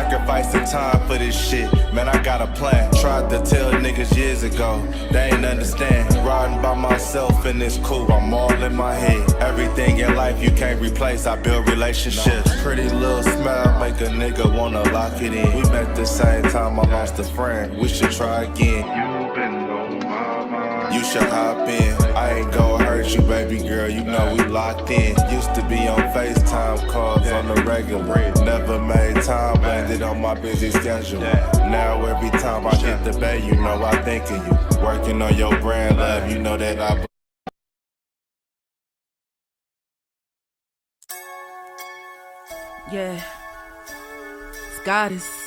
sacrificing time for this shit. Man, I got a plan. Tried to tell niggas years ago, they ain't understand. Riding by myself and it's cool, I'm all in my head. Everything in life you can't replace, I build relationships. Pretty little smile make a nigga wanna lock it in. We met the same time I lost a friend, we should try again. You been on my mind, you should hop in. I ain't gon' hurt you, baby girl, you know we locked in. Used to be on FaceTime calls on the regular. Never made time, landed on my busy schedule. Now every time I get the bay, you know I think of you. Working on your brand, love, you know that I... Yeah, it's Goddess.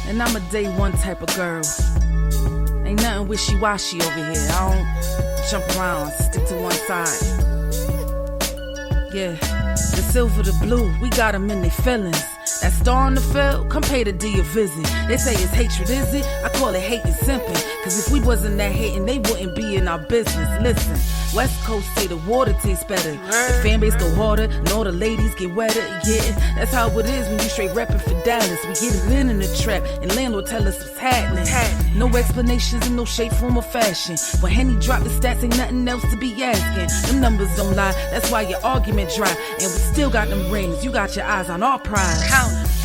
And I'm a day one type of girl. Ain't nothing wishy-washy over here. I don't jump around, I stick to one side. Yeah, the silver, the blue, we got them in their feelings. That star on the field, come pay the D a visit. They say it's hatred, is it? I call it hate and simping. Cause if we wasn't that hating, they wouldn't be in our business. Listen, West Coast say the water tastes better. The fan base go harder, and all the ladies get wetter. Yeah, that's how it is when you straight reppin' for Dallas. We get it in the trap, and landlord tell us what's happening. No explanations in no shape, form, or fashion. When Henny drop the stats, ain't nothing else to be asking. Them numbers don't lie, that's why your argument dry. And we still got them rings, you got your eyes on our prize.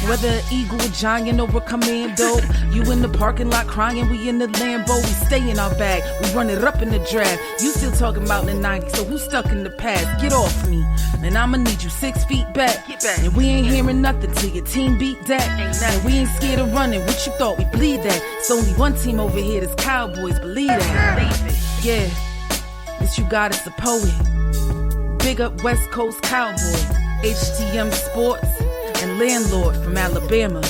Whether an eagle, a giant, or a commando, you in the parking lot crying, we in the Lambo. We stay in our bag, we run it up in the draft. You still talking about the 90s, so who's stuck in the past? Get off me, and I'ma need you 6 feet back. And we ain't hearing nothing till your team beat that. And we ain't scared of running, what you thought we bleed that? It's only one team over here, that's Cowboys, believe that. Yeah, this you got is the poet. Big up West Coast Cowboy, HTM Sports, and Landlord from Alabama.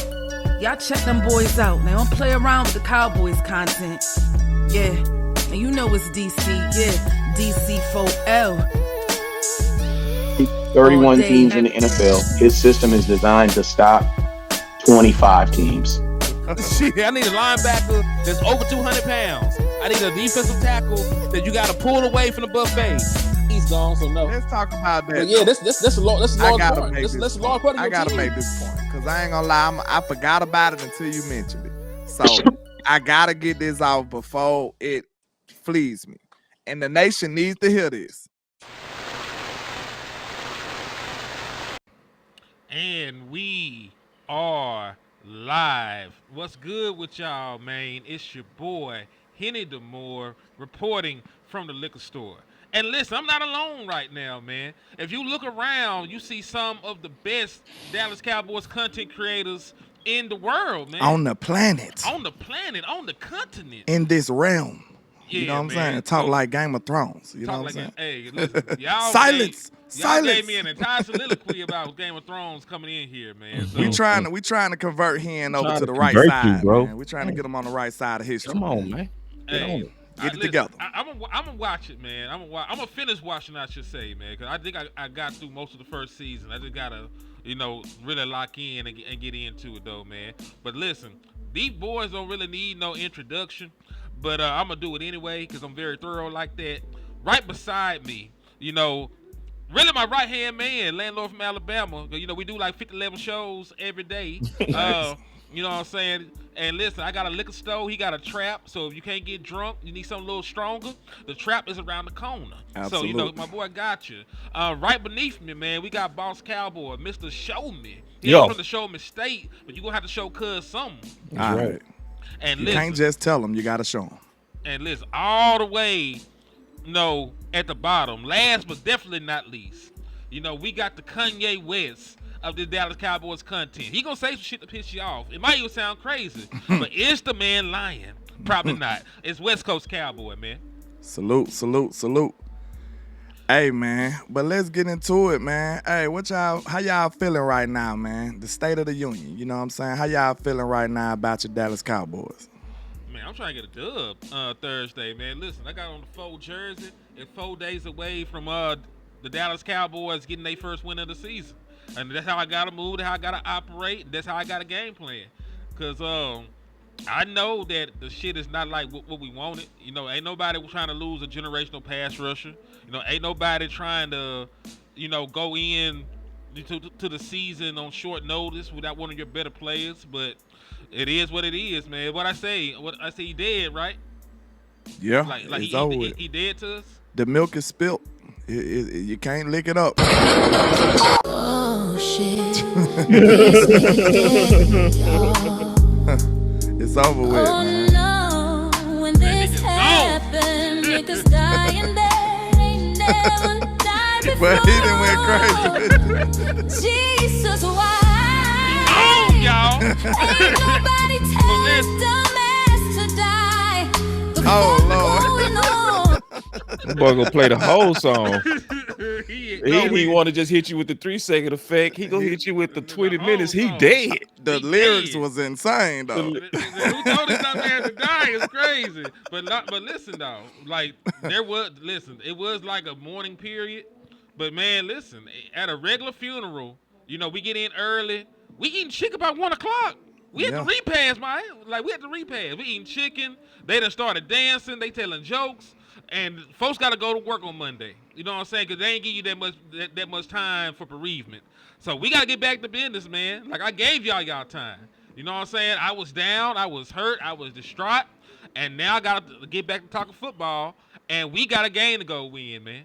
Y'all check them boys out. They don't play around with the Cowboys content. Yeah, and you know it's DC. Yeah, DC 4L. 31 teams in the NFL. His system is designed to stop 25 teams. Shit, I need a linebacker that's over 200 pounds. I need a defensive tackle that you got to pull away from the buffet. He's gone, so no. Let's talk about that. But yeah, that's a large part. That's a large part of I gotta make this point because I ain't gonna lie, I forgot about it until you mentioned it. So I gotta get this out before it flees me, and the nation needs to hear this. And we are live. What's good with y'all, man? It's your boy Henny DeMoore reporting from the liquor store. And listen, I'm not alone right now, man. If you look around, you see some of the best Dallas Cowboys content creators in the world, man. On the planet. On the planet, on the continent. In this realm. Yeah, you know what I'm man. saying? Talk like Game of Thrones. You know what I'm saying? Hey, listen, y'all Silence. Y'all gave me an entire soliloquy about Game of Thrones coming in here, man. So, we trying to convert him over to the right side, bro. Man. We trying to get him on the right side of history. Come on, man. Get it together. I'm gonna watch it, man. I'm gonna finish watching, I should say, man, because I think I got through most of the first season. I just gotta, really lock in and get into it, though, man. But listen, these boys don't really need no introduction, but I'm gonna do it anyway because I'm very thorough like that. Right beside me, really my right-hand man, Landlord from Alabama. We do like 50-11 shows every day. Nice. You know what I'm saying? And listen, I got a liquor store. He got a trap. So if you can't get drunk, you need something a little stronger. The trap is around the corner. Absolutely. So, my boy got you. Right beneath me, man, we got Boss Cowboy, Mr. Show Me. He ain't from the Show Me State, but you going to have to show cuz something. That's right. And you listen, can't just tell him. You got to show him. And listen, all the way, at the bottom, last but definitely not least, we got the Kanye West of the Dallas Cowboys content. He gonna say some shit to piss you off. It might even sound crazy, but is the man lying? Probably not. It's West Coast Cowboy, man. Salute. Hey, man, but let's get into it, man. Hey, how y'all feeling right now, man? The state of the union, you know what I'm saying? How y'all feeling right now about your Dallas Cowboys? Man, I'm trying to get a dub Thursday, man. Listen, I got on the 4 jersey. It's 4 days away from the Dallas Cowboys getting their first win of the season. And that's how I got to move, that's how I got to operate, that's how I got a game plan. Because I know that the shit is not like what we wanted. You know, ain't nobody trying to lose a generational pass rusher. You know, ain't nobody trying to, go in to the season on short notice without one of your better players. But it is what it is, man. What I say, he dead, right? Yeah, Like it's over with. he dead to us. The milk is spilt. You can't lick it up. Oh shit. This ain't y'all. It's over with, man. Oh no, when this happened, niggas dying there ain't never died before. But he done went crazy. Jesus, why? Oh, y'all. Ain't nobody tell this dumbass to die. Oh, Lord. That boy gonna play the whole song. He he want to just hit you with the 3-second effect. He gonna hit you with the 20 minutes. He song. dead. The lyrics was insane, though. Who told this dumb man to die is crazy. But listen though, like it was like a mourning period. But man, listen, at a regular funeral, we get in early. We eating chicken by 1:00. We had to repass, man. Like we had to repass. We eating chicken. They done started dancing. They telling jokes. And folks got to go to work on Monday. You know what I'm saying? Because they ain't give you that much time for bereavement. So we got to get back to business, man. Like I gave y'all time. You know what I'm saying? I was down. I was hurt. I was distraught. And now I got to get back to talking football. And we got a game to go win, man.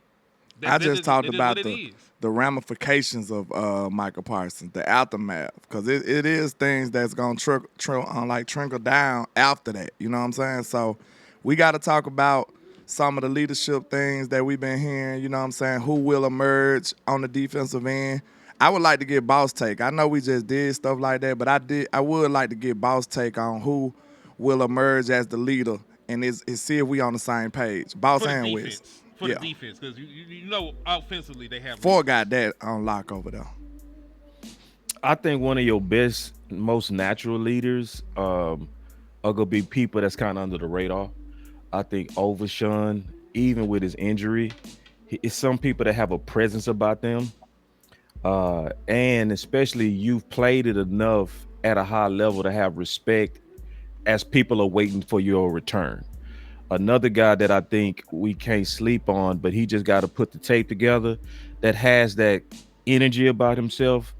I just talked about the ramifications of Micah Parsons, the aftermath, because it is things that's going to trickle down after that. You know what I'm saying? So we got to talk about some of the leadership things that we've been hearing, you know what I'm saying, who will emerge on the defensive end. I would like to get Boss take. I know we just did stuff like that, but I would like to get Boss take on who will emerge as the leader and see if we on the same page. Boss and Wiz. For the defense, because offensively they have. Ford got that on lock over there. I think one of your best, most natural leaders are gonna be people that's kind of under the radar. I think Overshawn, even with his injury, it's some people that have a presence about them. And especially you've played it enough at a high level to have respect as people are waiting for your return. Another guy that I think we can't sleep on, but he just got to put the tape together, that has that energy about himself,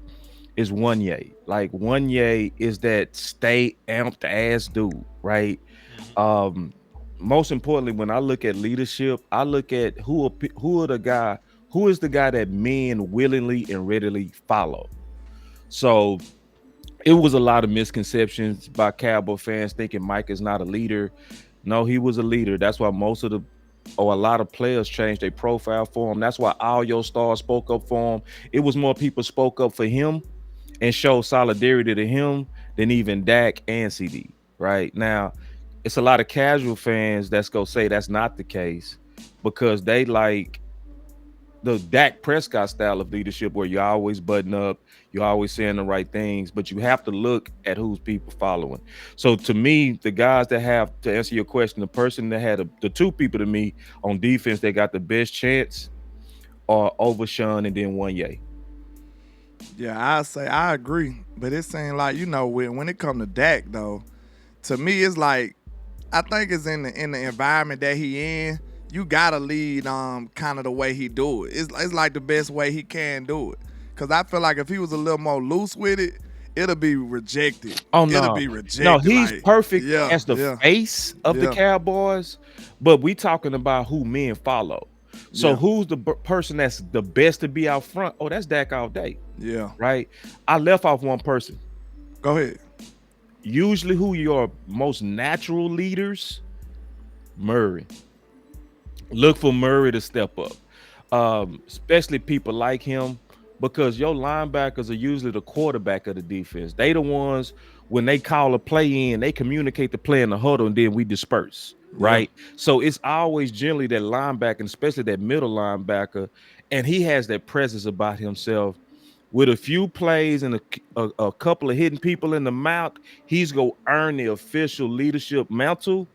is Wanye. Like Wanye is that stay amped ass dude, right? Most importantly, when I look at leadership, I look at who is the guy that men willingly and readily follow. So it was a lot of misconceptions by Cowboy fans thinking Mike is not a leader. No, he was a leader. That's why a lot of players changed their profile for him. That's why all your stars spoke up for him. It was more people spoke up for him and showed solidarity to him than even Dak and CD. Right now, it's a lot of casual fans that's gonna say that's not the case because they like the Dak Prescott style of leadership where you're always button up, you're always saying the right things, but you have to look at who's people following. So to me, the guys that have, to answer your question, the person that had the two people to me on defense that got the best chance are Overshawn and then Wanye. Yeah, I agree. But it seems like, when it comes to Dak though, to me it's like, I think it's in the environment that he in. You gotta lead kind of the way he do it. It's like the best way he can do it. Cause I feel like if he was a little more loose with it, it'll be rejected. Oh no, it'll be rejected. No, he's perfect as the face of the Cowboys. But we talking about who men follow. So who's the person that's the best to be out front? Oh, that's Dak all day. Yeah. Right. I left off one person. Go ahead. Usually who your most natural leaders, Murray. Look for Murray to step up, especially people like him, because your linebackers are usually the quarterback of the defense. They the ones, when they call a play in, they communicate the play in the huddle and then we disperse, right? So it's always generally that linebacker, and especially that middle linebacker, and he has that presence about himself. With a few plays and a couple of hitting people in the mouth, he's going to earn the official leadership mantle.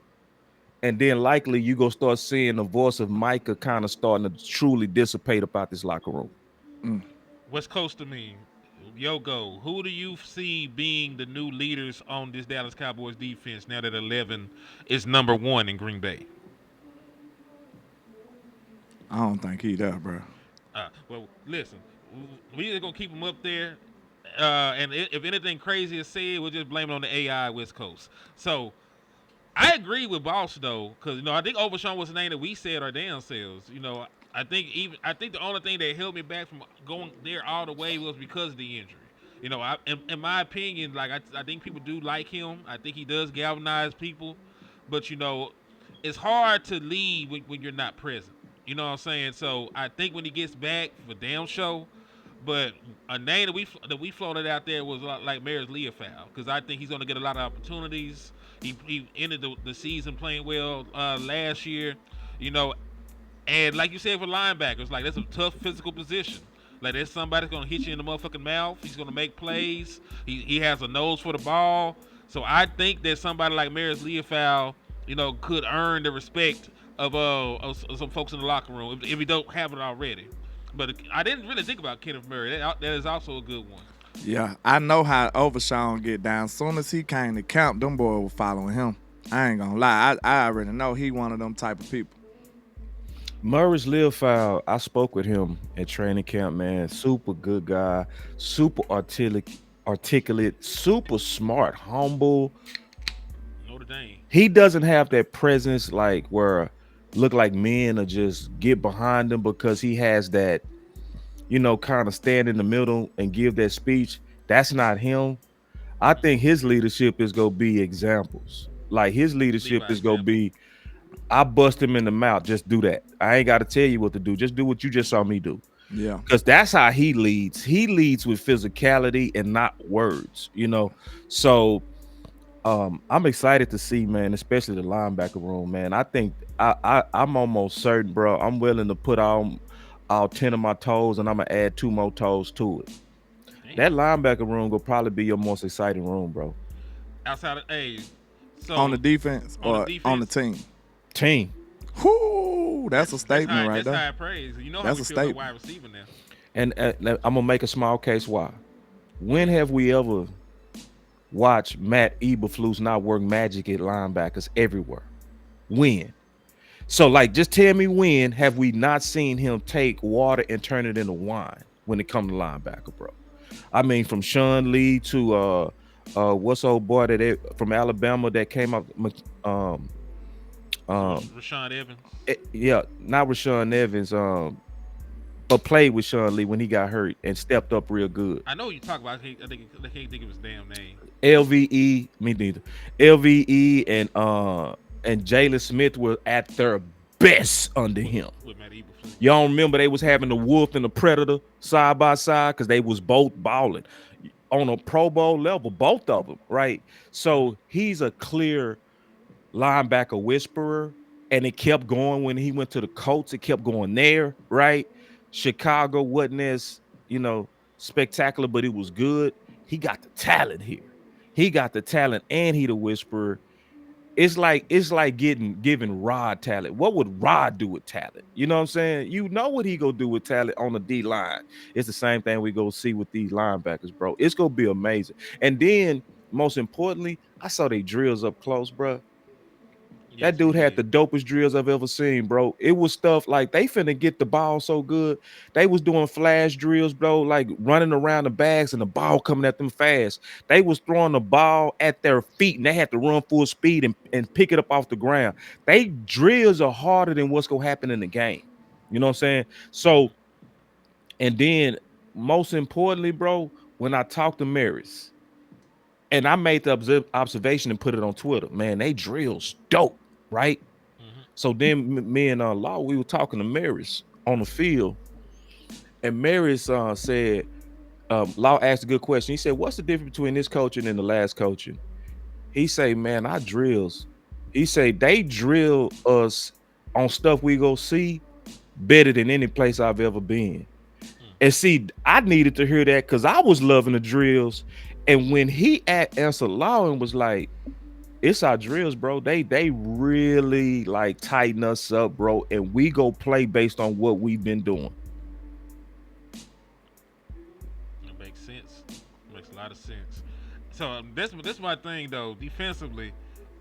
And then likely you go start seeing the voice of Micah kind of starting to truly dissipate about this locker room. What's close to me? Yogo, who do you see being the new leaders on this Dallas Cowboys defense now that 11 is number 1 in Green Bay? I don't think he there, bro. Well, listen, we just gonna keep him up there, and if anything crazy is said, we'll just blame it on the AI West Coast. So I agree with Boss though, because I think Overshawn was the name that we said our damn selves. I think the only thing that held me back from going there all the way was because of the injury. In my opinion, like I think people do like him. I think he does galvanize people, but it's hard to lead when you're not present. You know what I'm saying? So I think when he gets back, for damn show. But a name that we floated out there was like Maris Leofow, because I think he's going to get a lot of opportunities. He ended the season playing well last year, you know, and like you said for linebackers, like that's a tough physical position. Like there's somebody that's gonna hit you in the motherfucking mouth. He's gonna make plays. He has a nose for the ball. So I think that somebody like Maris Leofow, could earn the respect of some folks in the locker room if he don't have it already. But I didn't really think about Kenneth Murray. That is also a good one. Yeah, I know how Overshawn get down. Soon as he came to camp, them boys were following him. I ain't gonna lie. I already know he one of them type of people. Murray's Leofow, I spoke with him at training camp, man. Super good guy, super articulate, super smart, humble. Notre Dame. He doesn't have that presence like where look like men or just get behind him, because he has that, kind of stand in the middle and give that speech. That's not him. I think his leadership is going to be examples. Like his leadership is going to be, I bust him in the mouth. Just do that. I ain't got to tell you what to do. Just do what you just saw me do. Yeah. Because that's how he leads. He leads with physicality and not words, So I'm excited to see, man, especially the linebacker room, man. I think I'm almost certain, bro. I'm willing to put all 10 of my toes, and I'm going to add 2 more toes to it. Damn. That linebacker room will probably be your most exciting room, bro. Outside of, so on the defense or on the team? Team. Whoo, that's a statement right there. That's high praise. That's a statement. Wide receiver now. And I'm gonna make a small case why. When have we ever watched Matt Eberflus not work magic at linebackers everywhere? When? So, like, just tell me, when have we not seen him take water and turn it into wine when it comes to linebacker, bro? I mean, from Sean Lee to what's old boy from Alabama that came up, Rashaan Evans. Not Rashaan Evans, but played with Sean Lee when he got hurt and stepped up real good. I know you talk about. I can't think of his damn name. LVE, me neither. LVE and Jalen Smith were at their best under him. Y'all remember they was having the Wolf and the Predator side by side because they was both balling on a Pro Bowl level, both of them, right? So he's a clear linebacker whisperer, and it kept going when he went to the Colts. It kept going there, right? Chicago wasn't as, spectacular, but it was good. He got the talent here. He got the talent, and he the whisperer. It's like giving Rod talent. What would Rod do with talent? You know what I'm saying? You know what he gonna do with talent on the D line. It's the same thing we go see with these linebackers, bro. It's gonna be amazing. And then, most importantly, I saw they drills up close, bro. That dude had the dopest drills I've ever seen, bro. It was stuff like they finna get the ball so good. They was doing flash drills, bro, like running around the bags and the ball coming at them fast. They was throwing the ball at their feet, and they had to run full speed and pick it up off the ground. They drills are harder than what's gonna happen in the game. You know what I'm saying? So, and then most importantly, bro, when I talked to Maris, and I made the observation and put it on Twitter, man, they drills dope. Right. Mm-hmm. So then me and Law, we were talking to Maris on the field, and Maris said, Law asked a good question. He said, what's the difference between this coaching and the last coaching? He say, man, our drills. He say they drill us on stuff we go see better than any place I've ever been. And see, I needed to hear that because I was loving the drills. And when he answered Law and was like, it's our drills, bro. They really like tighten us up, bro, and we go play based on what we've been doing. That makes sense. So this my thing though. Defensively,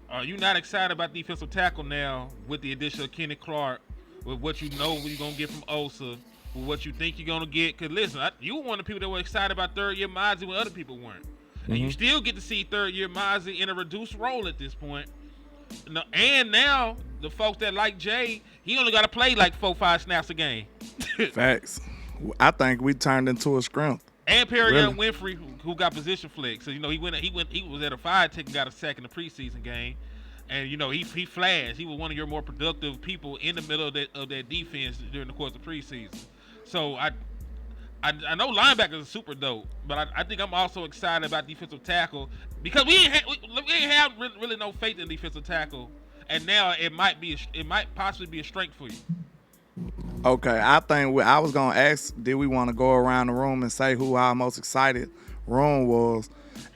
are you not excited about defensive tackle now with the addition of Kenny Clark, with what you know you're gonna get from Osa, with what you think you're gonna get? Cause listen, you were one of the people that were excited about third year Mozzie when other people weren't, and you still get to see third year Mozzie in a reduced role at this point. And now the folks that like Jay, he only got to play like 4-5 snaps a game. Facts. I think we turned into a scrimp. And Perry Young Winfrey, who got position flex. So he was at a 5 tick and got a sack in the preseason game, and he flashed. He was one of your more productive people in the middle of that defense during the course of preseason. So I know linebackers are super dope, but I think I'm also excited about defensive tackle because we ain't have really no faith in defensive tackle, and now it might possibly be a strength for you. Okay, I think I was gonna ask, did we want to go around the room and say who our most excited room was?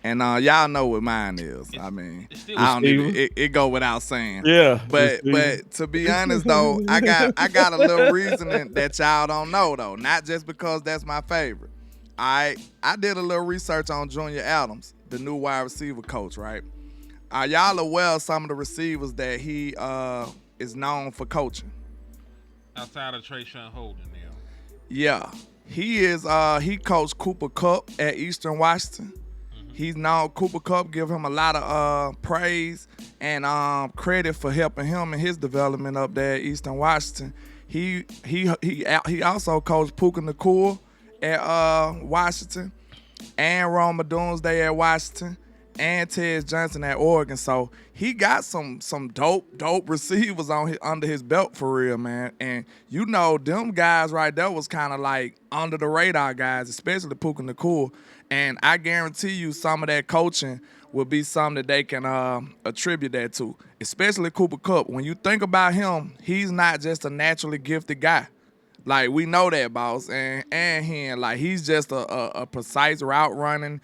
And y'all know what mine is. It go without saying. Yeah. But to be honest though, I got a little reasoning that y'all don't know though. Not just because that's my favorite. I did a little research on Junior Adams, the new wide receiver coach, right? Are y'all aware of some of the receivers that he is known for coaching? Outside of Trayshawn Holden now. Yeah. He is he coached Cooper Kupp at Eastern Washington. He's known Cooper Kupp, give him a lot of praise and credit for helping him in his development up there at Eastern Washington. He also coached Puka Nacua at Washington, and Roma Doomsday at Washington, and Ted Johnson at Oregon. So he got some dope receivers under his belt for real, man. And them guys right there was kind of like under the radar guys, especially Puka Nacua. And I guarantee you some of that coaching will be something that they can attribute that to, especially Cooper Kupp. When you think about him, he's not just a naturally gifted guy. Like, we know that, boss. And him, like, he's just a precise route running,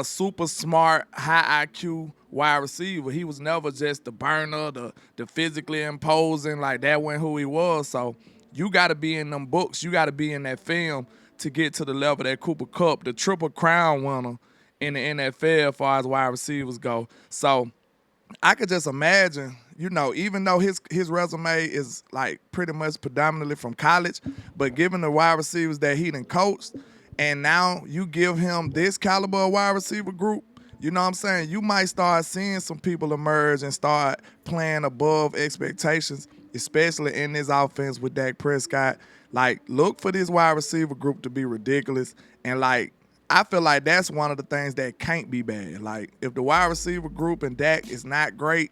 super smart, high IQ wide receiver. He was never just the burner, the physically imposing. Like, that wasn't who he was. So you got to be in them books. You got to be in that film to get to the level that Cooper Kupp, the Triple Crown winner in the NFL as far as wide receivers go. So I could just imagine, even though his resume is like pretty much predominantly from college, but given the wide receivers that he done coached, and now you give him this caliber of wide receiver group, you know what I'm saying? You might start seeing some people emerge and start playing above expectations, especially in this offense with Dak Prescott. Like, look for this wide receiver group to be ridiculous. And, like, I feel like that's one of the things that can't be bad. Like, if the wide receiver group and Dak is not great,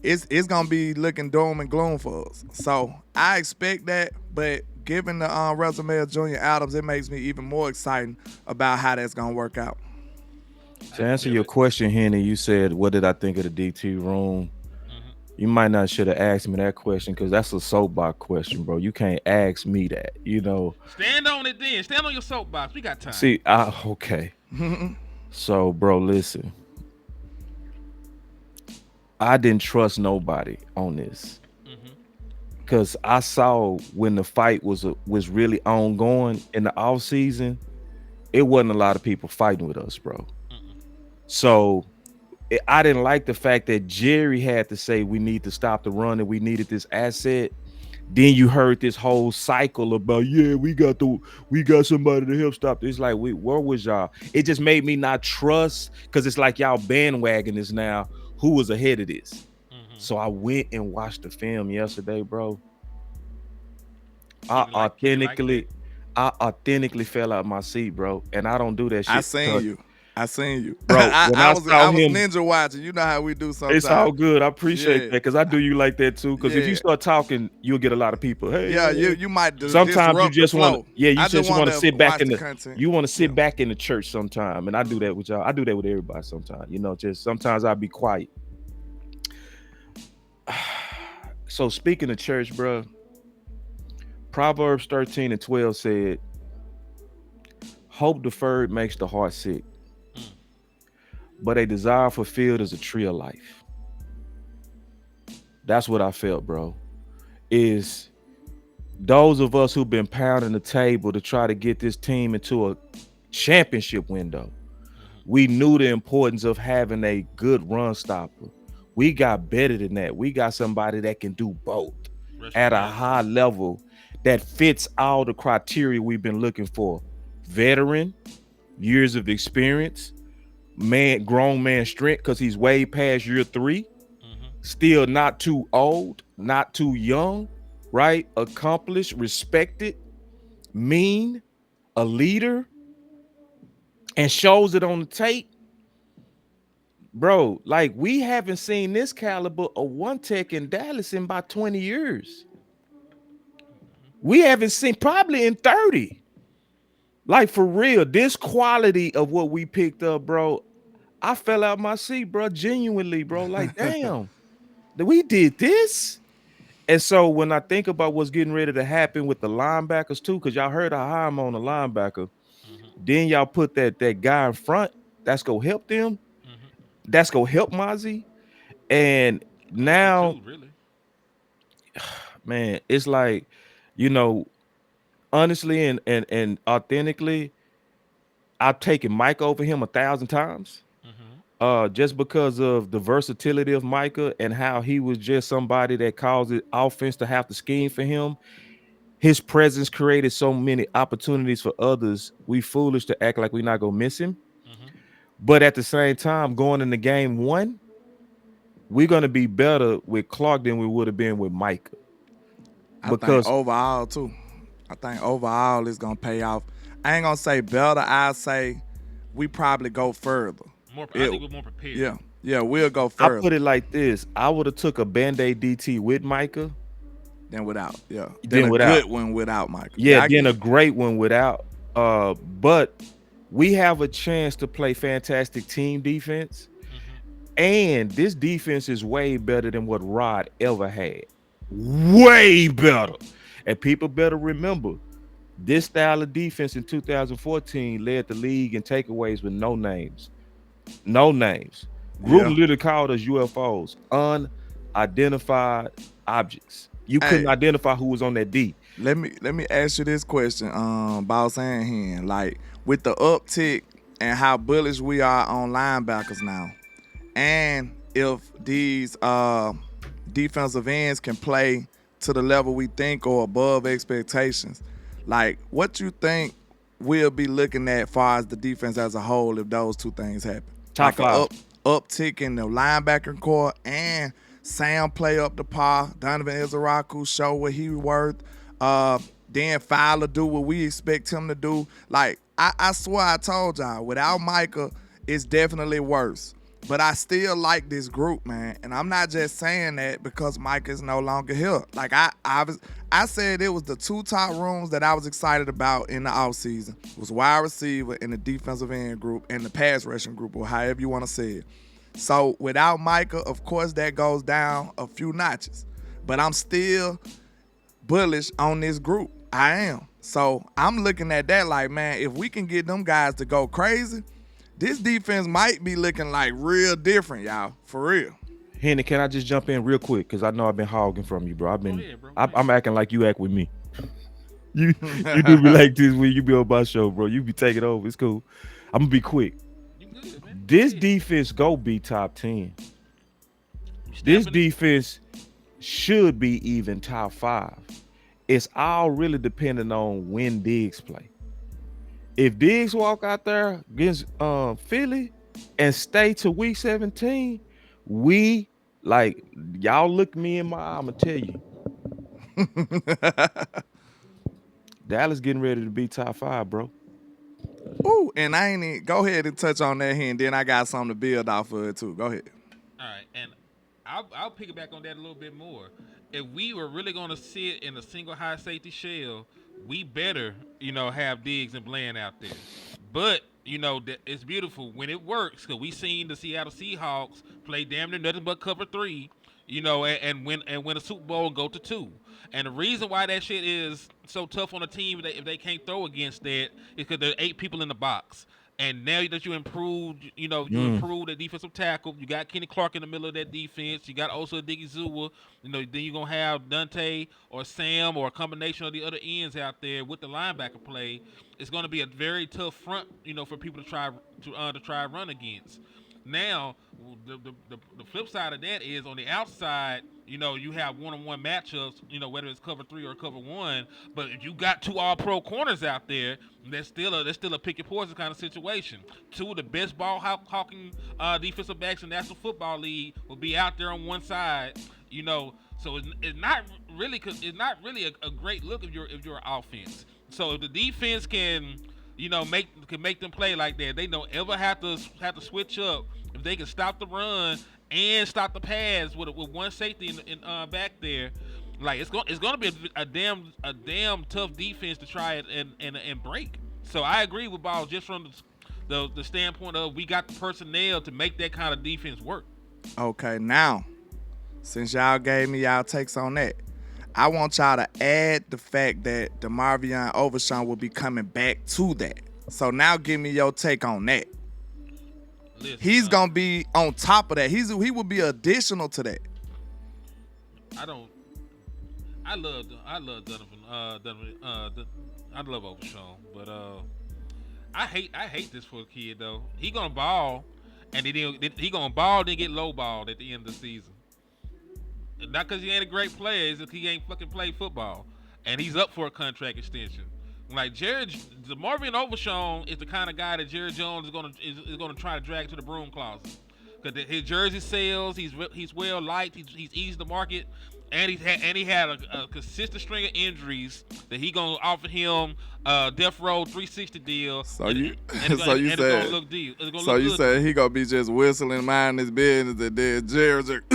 it's going to be looking doom and gloom for us. So I expect that, but given the resume of Junior Adams, it makes me even more excited about how that's going to work out. To answer your question, Henny, you said, what did I think of the DT room? You might not should have asked me that question because that's a soapbox question, bro. You can't ask me that, Stand on it then. Stand on your soapbox. We got time. See, okay. So, bro, listen. I didn't trust nobody on this because I saw when the fight was really ongoing in the off season, it wasn't a lot of people fighting with us, bro. So I didn't like the fact that Jerry had to say we need to stop the run and we needed this asset. Then you heard this whole cycle about, we got somebody to help stop this. Like, where was y'all? It just made me not trust because it's like y'all bandwagon this now. Who was ahead of this? So I went and watched the film yesterday, bro. I authentically fell out my seat, bro. And I don't do that shit. I seen you. Bro, I was ninja watching. You know how we do sometimes. It's all good. I appreciate that because I do you like that too. Because if you start talking, you'll get a lot of people. Hey, you might do. Sometimes you just want to. You just want to sit back in the content. You want to sit back in the church sometime, and I do that with y'all. I do that with everybody sometimes. Just sometimes I'll be quiet. So speaking of church, bro, Proverbs 13:12 said, "Hope deferred makes the heart sick, but a desire fulfilled is a tree of life." That's what I felt, bro. Is those of us who've been pounding the table to try to get this team into a championship window, We knew the importance of having a good run stopper. We got better than that. We got somebody that can do both at a high level that fits all the criteria we've been looking for. Veteran, years of experience, grown man strength, because he's way past year 3. Still not too old, not too young, right? Accomplished, respected, mean, a leader, and shows it on the tape. Bro, like we haven't seen this caliber of one tech in Dallas in about 20 years. We haven't seen probably in 30. Like for real, this quality of what we picked up, bro. I fell out my seat, bro. Genuinely, bro. Like, damn, we did this. And so when I think about what's getting ready to happen with the linebackers too, because y'all heard how high I'm on the linebacker, then y'all put that guy in front that's gonna help them. That's gonna help Mozzie. And now, man, it's like, honestly and authentically, I've taken Micah over him 1,000 times. Just because of the versatility of Micah and how he was just somebody that caused the offense to have to scheme for him. His presence created so many opportunities for others. We foolish to act like we're not gonna miss him. But at the same time, going into game 1, we're gonna be better with Clark than we would have been with Micah. I think overall too. I think overall it's gonna pay off. I ain't gonna say better. I say we probably go further. I think we're more prepared. Yeah, we'll go further. I put it like this: I would have took a Band-Aid DT with Micah, then without. Yeah, then a without. Good one without Micah. Yeah, then a great one without. But we have a chance to play fantastic team defense, and this defense is way better than what Rod ever had. Way better. And people better remember, this style of defense in 2014 led the league in takeaways with no names. No names. Gruden literally called us UFOs, unidentified objects. You couldn't identify who was on that D. Let me ask you this question, Boss and Hen. Like with the uptick and how bullish we are on linebackers now, and if these defensive ends can play to the level we think or above expectations, like what you think we'll be looking at as far as the defense as a whole if those two things happen? Top 5. Uptick in the linebacker core and Sam play up the par. Donovan Izaraku show what he worth. Then Fowler do what we expect him to do. Like, I swear I told y'all, without Micah, it's definitely worse. But I still like this group, man. And I'm not just saying that because Micah is no longer here. Like, I said it was the 2 top rooms that I was excited about in the offseason. It was wide receiver and the defensive end group and the pass rushing group, or however you want to say it. So without Micah, of course, that goes down a few notches. But I'm still bullish on this group. I am. So I'm looking at that like, man, if we can get them guys to go crazy, this defense might be looking like real different, y'all. For real. Henny, can I just jump in real quick? Because I know I've been hogging from you, bro. I'm acting like you act with me. You do me like this when you be on my show, bro. You be taking over. It's cool. I'm going to be quick. This defense go be top 10. This defense should be even top 5. It's all really depending on when Diggs play. If Diggs walk out there against Philly and stay to week 17, y'all look me in my eye, I'm gonna tell you. Dallas getting ready to be top 5, bro. Ooh, and I ain't even, go ahead and touch on that here, and then I got something to build off of it too. Go ahead. All right, and I'll piggyback on that a little bit more. If we were really going to sit in a single high safety shell, we better, have Diggs and Bland out there. But, it's beautiful when it works, because we seen the Seattle Seahawks play damn near nothing but cover 3, and win a Super Bowl and go to 2. And the reason why that shit is so tough on a team if they can't throw against that is because there are 8 people in the box. And now that you improved, you improved the defensive tackle. You got Kenny Clark in the middle of that defense. You got also Digizua. Then you're gonna have Dante or Sam or a combination of the other ends out there with the linebacker play. It's gonna be a very tough front, for people to try to run against. Now, the flip side of that is on the outside, you have one-on-one matchups, whether it's cover 3 or cover 1. But if you got 2 all-pro corners out there, that's still a pick your poison kind of situation. 2 of the best ball hawking defensive backs in the National Football League will be out there on one side, So it's not really a great look if you're offense. So if the defense can make them play like that, they don't ever have to switch up. If they can stop the run and stop the pass with one safety in back there, like it's gonna be a damn tough defense to try it and break. So I agree with Ball just from the standpoint of we got the personnel to make that kind of defense work. Okay, now since y'all gave me y'all takes on that, I want y'all to add the fact that DeMarvion Overshown will be coming back to that. So now give me your take on that. Listen, he's gonna be on top of that. He will be additional to that. I love Donovan. I love Overshown, but I hate this for a kid though. He gonna ball, and he gonna ball then get low balled at the end of the season. Not because he ain't a great player, it's because he ain't fucking played football, and he's up for a contract extension. Like Marvin Overshown is the kind of guy that Jerry Jones is gonna try to drag to the broom closet, because his jersey sales, he's well liked, he's eased the market, and he had a consistent string of injuries that he gonna offer him death row 360 deal. So you said he gonna be just whistling, minding his business, and then Jerry just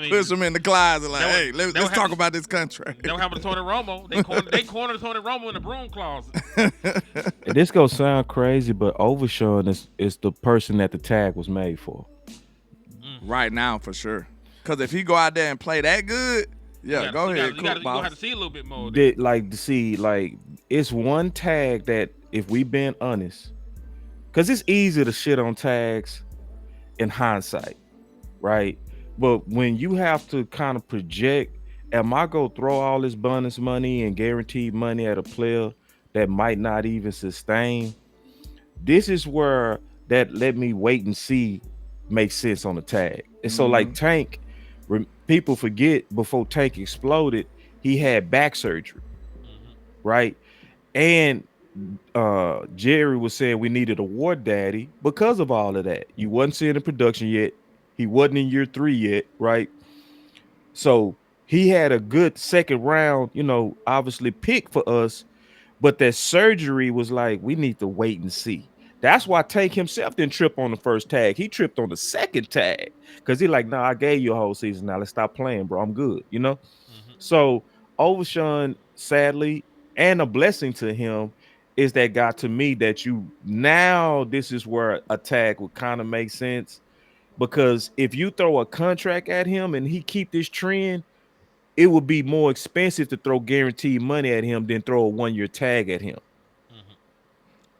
push him in the closet like, hey, let's talk about this contract. That happened to Tony Romo. They cornered Tony Romo in the broom closet. And this gonna sound crazy, but Overshown is the person that the tag was made for. Right now, for sure. Because if he go out there and play that good, go ahead. You gonna have to see a little bit more. It's one tag that, if we being honest, because it's easy to shit on tags in hindsight, right? But when you have to kind of project, am I gonna throw all this bonus money and guaranteed money at a player that might not even sustain? This is where that let me wait and see makes sense on the tag. And so like Tank, people forget, before Tank exploded, he had back surgery, right? And Jerry was saying we needed a war daddy because of all of that. You wasn't seeing the production yet. He wasn't in year 3 yet, right? So he had a good second round, obviously pick for us, but that surgery was like, we need to wait and see. That's why Tank himself didn't trip on the first tag. He tripped on the second tag because he like, I gave you a whole season. Now let's stop playing, bro. I'm good, So Overshown, sadly, and a blessing to him, is that guy to me that this is where a tag would kind of make sense, because if you throw a contract at him and he keep this trend, it would be more expensive to throw guaranteed money at him than throw a 1-year tag at him.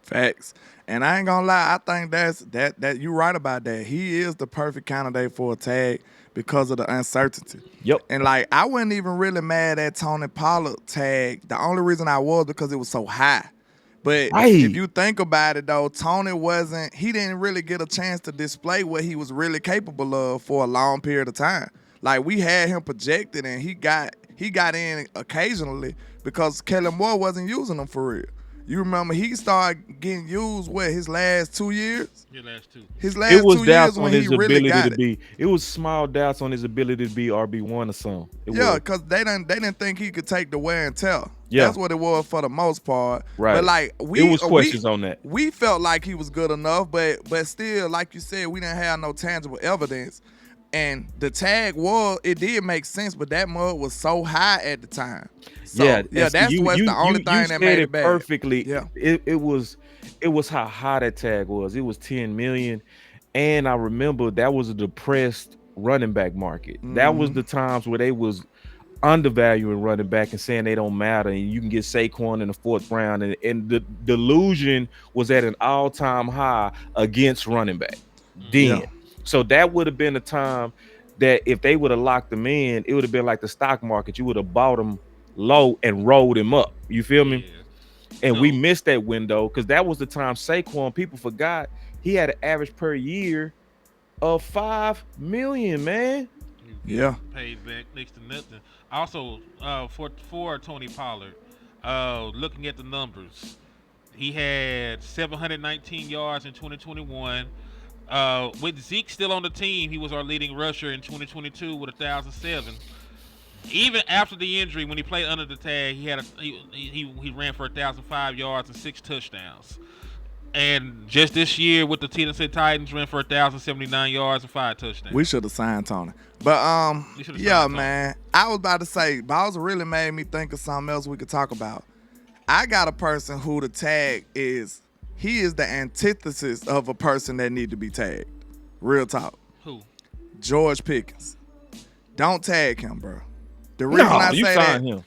Facts. And I ain't gonna lie, I think that you're right about that. He is the perfect candidate for a tag because of the uncertainty. Yep. And like, I wasn't even really mad at Tony Pollard tag. The only reason I was because it was so high. But if you think about it though, Tony he didn't really get a chance to display what he was really capable of for a long period of time. Like, we had him projected and he got in occasionally because Kellen Moore wasn't using him for real. You remember he started getting used his last 2 years? His last 2 years when he really got it. It was small doubts on his ability to be RB1 or something. Because they didn't think he could take the wear and tear. Yeah. That's what it was for the most part. Right. But like it was questions on that. We felt like he was good enough, but still, like you said, we didn't have no tangible evidence. And the tag it did make sense, but that mud was so high at the time. So, that's the only thing that made it bad. Perfectly. Yeah. It was how high that tag was. It was 10 million. And I remember that was a depressed running back market. That was the times where they was undervaluing running back and saying they don't matter, and you can get Saquon in the 4th round, and the delusion was at an all-time high against running back then. Yeah. So that would have been a time that if they would have locked them in, it would have been like the stock market. You would have bought them low and rolled him up. You feel me? And we missed that window because that was the time Saquon, people forgot, he had an average per year of $5 million, man. Yeah. Paid back next to nothing. Also, for Tony Pollard, looking at the numbers, he had 719 yards in 2021. With Zeke still on the team, he was our leading rusher in 2022 with 1,007. Even after the injury, when he played under the tag, he ran for 1,005 yards and 6 touchdowns. And just this year with the Tennessee Titans, ran for 1,079 yards and 5 touchdowns. We should have signed Tony. But yeah, man. I was about to say, Bowser really made me think of something else we could talk about. I got a person who the tag is. He is the antithesis of a person that need to be tagged. Real talk. Who? George Pickens. Don't tag him, bro. The reason I say that,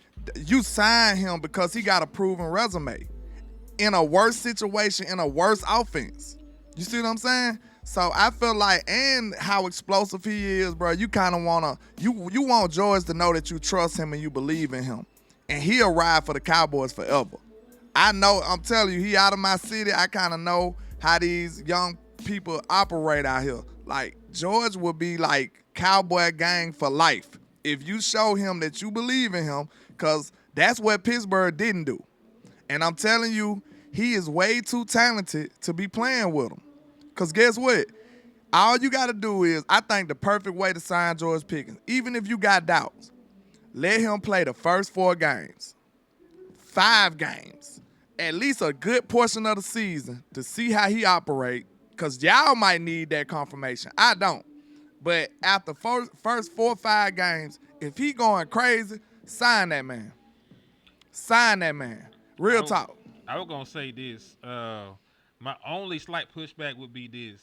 you sign him because he got a proven resume in a worse situation, in a worse offense. You see what I'm saying? So I feel like, and how explosive he is, bro, you kind of want to, you want George to know that you trust him and you believe in him. And he'll ride for the Cowboys forever. I know, I'm telling you, he out of my city. I kind of know how these young people operate out here. Like, George will be like Cowboy gang for life if you show him that you believe in him, because that's what Pittsburgh didn't do. And I'm telling you, he is way too talented to be playing with him. Because guess what? All you got to do is, I think the perfect way to sign George Pickens, even if you got doubts, let him play the first 4 games, 5 games, at least a good portion of the season to see how he operate, because y'all might need that confirmation. I don't. But after first 4 or 5 games, if he going crazy, sign that man. Sign that man. Real talk. I was going to say this. My only slight pushback would be this.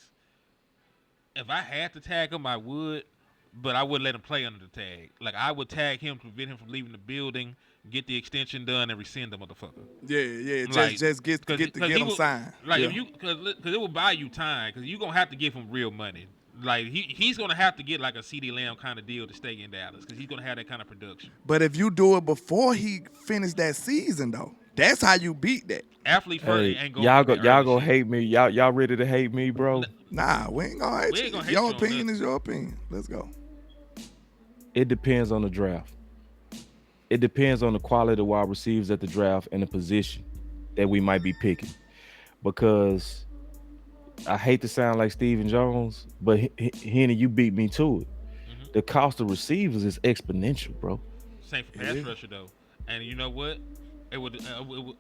If I had to tag him, I would, but I wouldn't let him play under the tag. Like, I would tag him to prevent him from leaving the building, get the extension done, and rescind the motherfucker. Yeah. Like, just get him signed. Like, yeah. if you, because it will buy you time, because you're going to have to give him real money. Like, he's going to have to get like a CeeDee Lamb kind of deal to stay in Dallas, because he's going to have that kind of production. But if you do it before he finished that season, though, that's how you beat that. Athlete first ain't going y'all gonna hate me. Y'all ready to hate me, bro? Nah, we ain't gonna hate you. Your opinion is your opinion. Let's go. It depends on the draft. It depends on the quality of wide receivers at the draft and the position that we might be picking. Because I hate to sound like Stephen Jones, but Henny, you beat me to it. Mm-hmm. The cost of receivers is exponential, bro. Same for pass rusher though, and you know what? It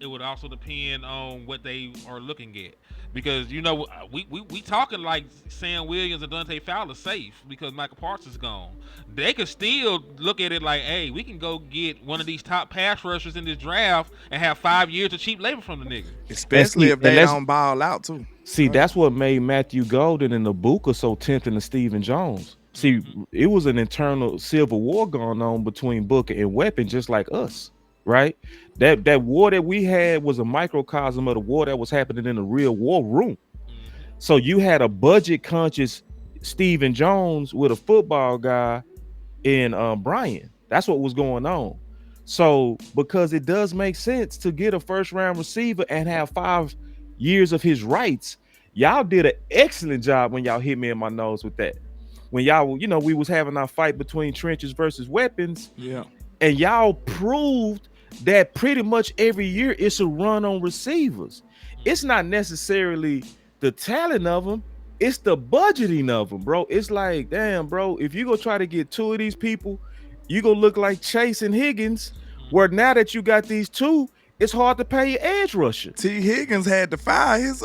would also depend on what they are looking at, because you know we talking like Sam Williams and Dante Fowler safe because Michael Parsons is gone. They could still look at it like, hey, we can go get one of these top pass rushers in this draft and have 5 years of cheap labor from the nigga. Especially if they don't ball out too. See, that's what made Matthew Golden and Ibuka so tempting to Stephen Jones. See, it was an internal civil war going on between Booker and Weapon, just like us. Right, that war that we had was a microcosm of the war that was happening in the real war room. So you had a budget conscious Stephen Jones with a football guy in Brian. That's what was going on. So because it does make sense to get a first round receiver and have 5 years of his rights, y'all did an excellent job when y'all hit me in my nose with that. When y'all, you know, we was having our fight between trenches versus weapons. Yeah. And y'all proved that pretty much every year it's a run on receivers. It's not necessarily the talent of them, it's the budgeting of them, bro. It's like, damn, bro, if you go try to get 2 of these people, you gonna look like Chase and Higgins, where now that you got these 2, it's hard to pay your edge rusher. T. Higgins had to fire his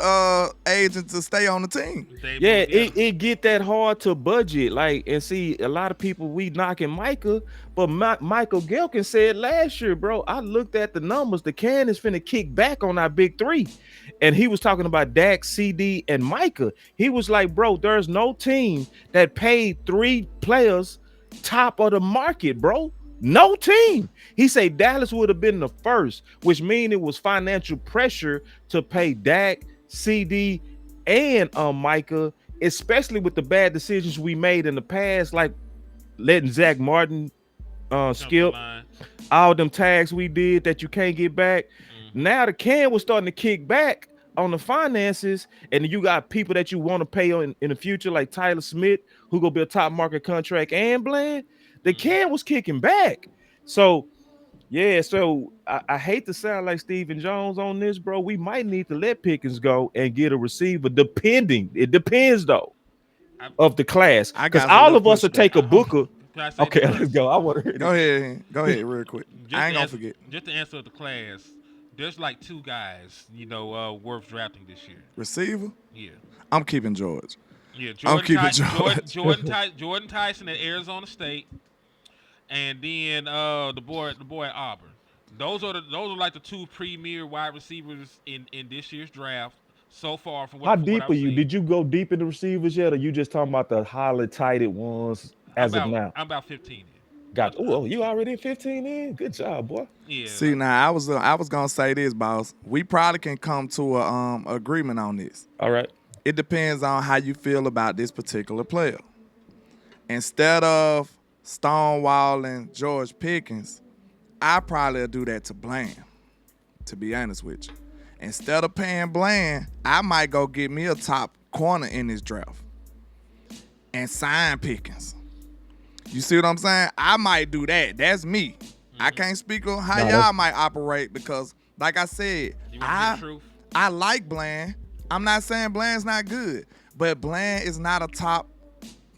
agent to stay on the team. Yeah, it get that hard to budget. Like, and see, a lot of people, we knocking Micah, but Michael Gelkin said last year, bro, I looked at the numbers. The can is finna kick back on our big 3. And he was talking about Dak, CD, and Micah. He was like, bro, there's no team that paid 3 players top of the market, bro. No team. He said Dallas would have been the first, which means it was financial pressure to pay Dak, CD, and Micah, especially with the bad decisions we made in the past, like letting Zach Martin Jump the skip, line. all them tags we did that you can't get back. Mm-hmm. Now the can was starting to kick back on the finances, and you got people that you want to pay on in the future, like Tyler Smith, who gonna be a top market contract, and Bland. The can was kicking back. So yeah, so I hate to sound like Stephen Jones on this, bro. We might need to let Pickens go and get a receiver, depending. It depends though of the class, I because got some all little of us will pushback. take a Booker. Can I say Okay, this let's first? go. I want to hear Go ahead. Go ahead real quick. I ain't gonna forget. Just to answer the class, there's like 2 guys, worth drafting this year. Receiver? Yeah. I'm keeping George. Yeah, I'm keeping George. Jordan Tyson at Arizona State, and then the boy at Auburn. Those are like the 2 premier wide receivers in this year's draft so far. How deep are you? Did you go deep in the receivers yet, or you just talking about the highly tighted ones as of now? I'm about 15 in. Got oh, you already 15 in? Good job, boy. Yeah. See, now I was gonna say this, boss. We probably can come to a agreement on this. All right. It depends on how you feel about this particular player. Instead of stonewalling George Pickens, I probably do that to Bland, to be honest with you. Instead of paying Bland, I might go get me a top corner in this draft and sign Pickens. You see what I'm saying? I might do that. That's me. I can't speak on how y'all might operate because, like I said, I like Bland. I'm not saying Bland's not good, but Bland is not a top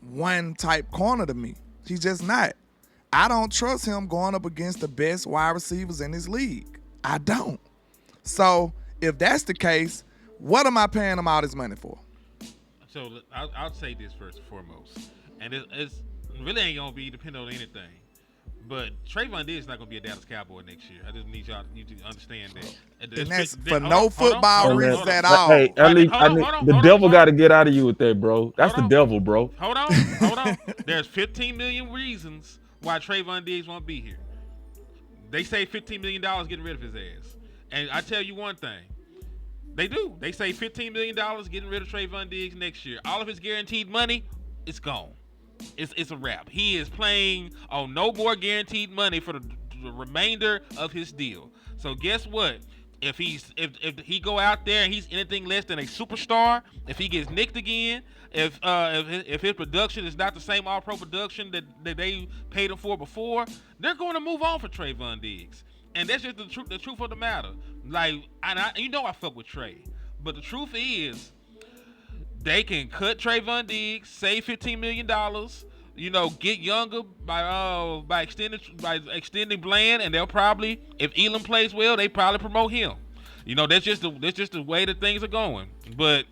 1 type corner to me. He's just not. I don't trust him going up against the best wide receivers in this league. I don't. So if that's the case, what am I paying him all this money for? So I'll say this first and foremost, and it's really ain't gonna be dependent on anything. But Trayvon Diggs is not gonna be a Dallas Cowboy next year. I just need y'all to understand that. And that's for no football reasons at all. Hey, the devil got to get out of you with that, bro. That's the devil, bro. Hold on. There's 15 million reasons why Trayvon Diggs won't be here. They say $15 million getting rid of his ass. And I tell you one thing. They do. They say $15 million getting rid of Trayvon Diggs next year. All of his guaranteed money, it's gone. It's a wrap. He is playing on no more guaranteed money for the remainder of his deal. So guess what? If he go out there and he's anything less than a superstar, if he gets nicked again, if his production is not the same All-Pro production that they paid him for before, they're going to move on for Trayvon Diggs. And that's just the truth of the matter. Like, I fuck with Trey, but the truth is, they can cut Trayvon Diggs, save $15 million, get younger by extending Bland, and they'll probably, if Elam plays well, they probably promote him. That's just the way that things are going. But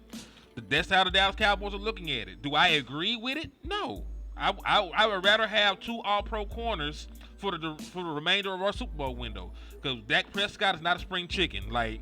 that's how the Dallas Cowboys are looking at it. Do I agree with it? No. I would rather have 2 All-Pro corners for the remainder of our Super Bowl window, because Dak Prescott is not a spring chicken. Like,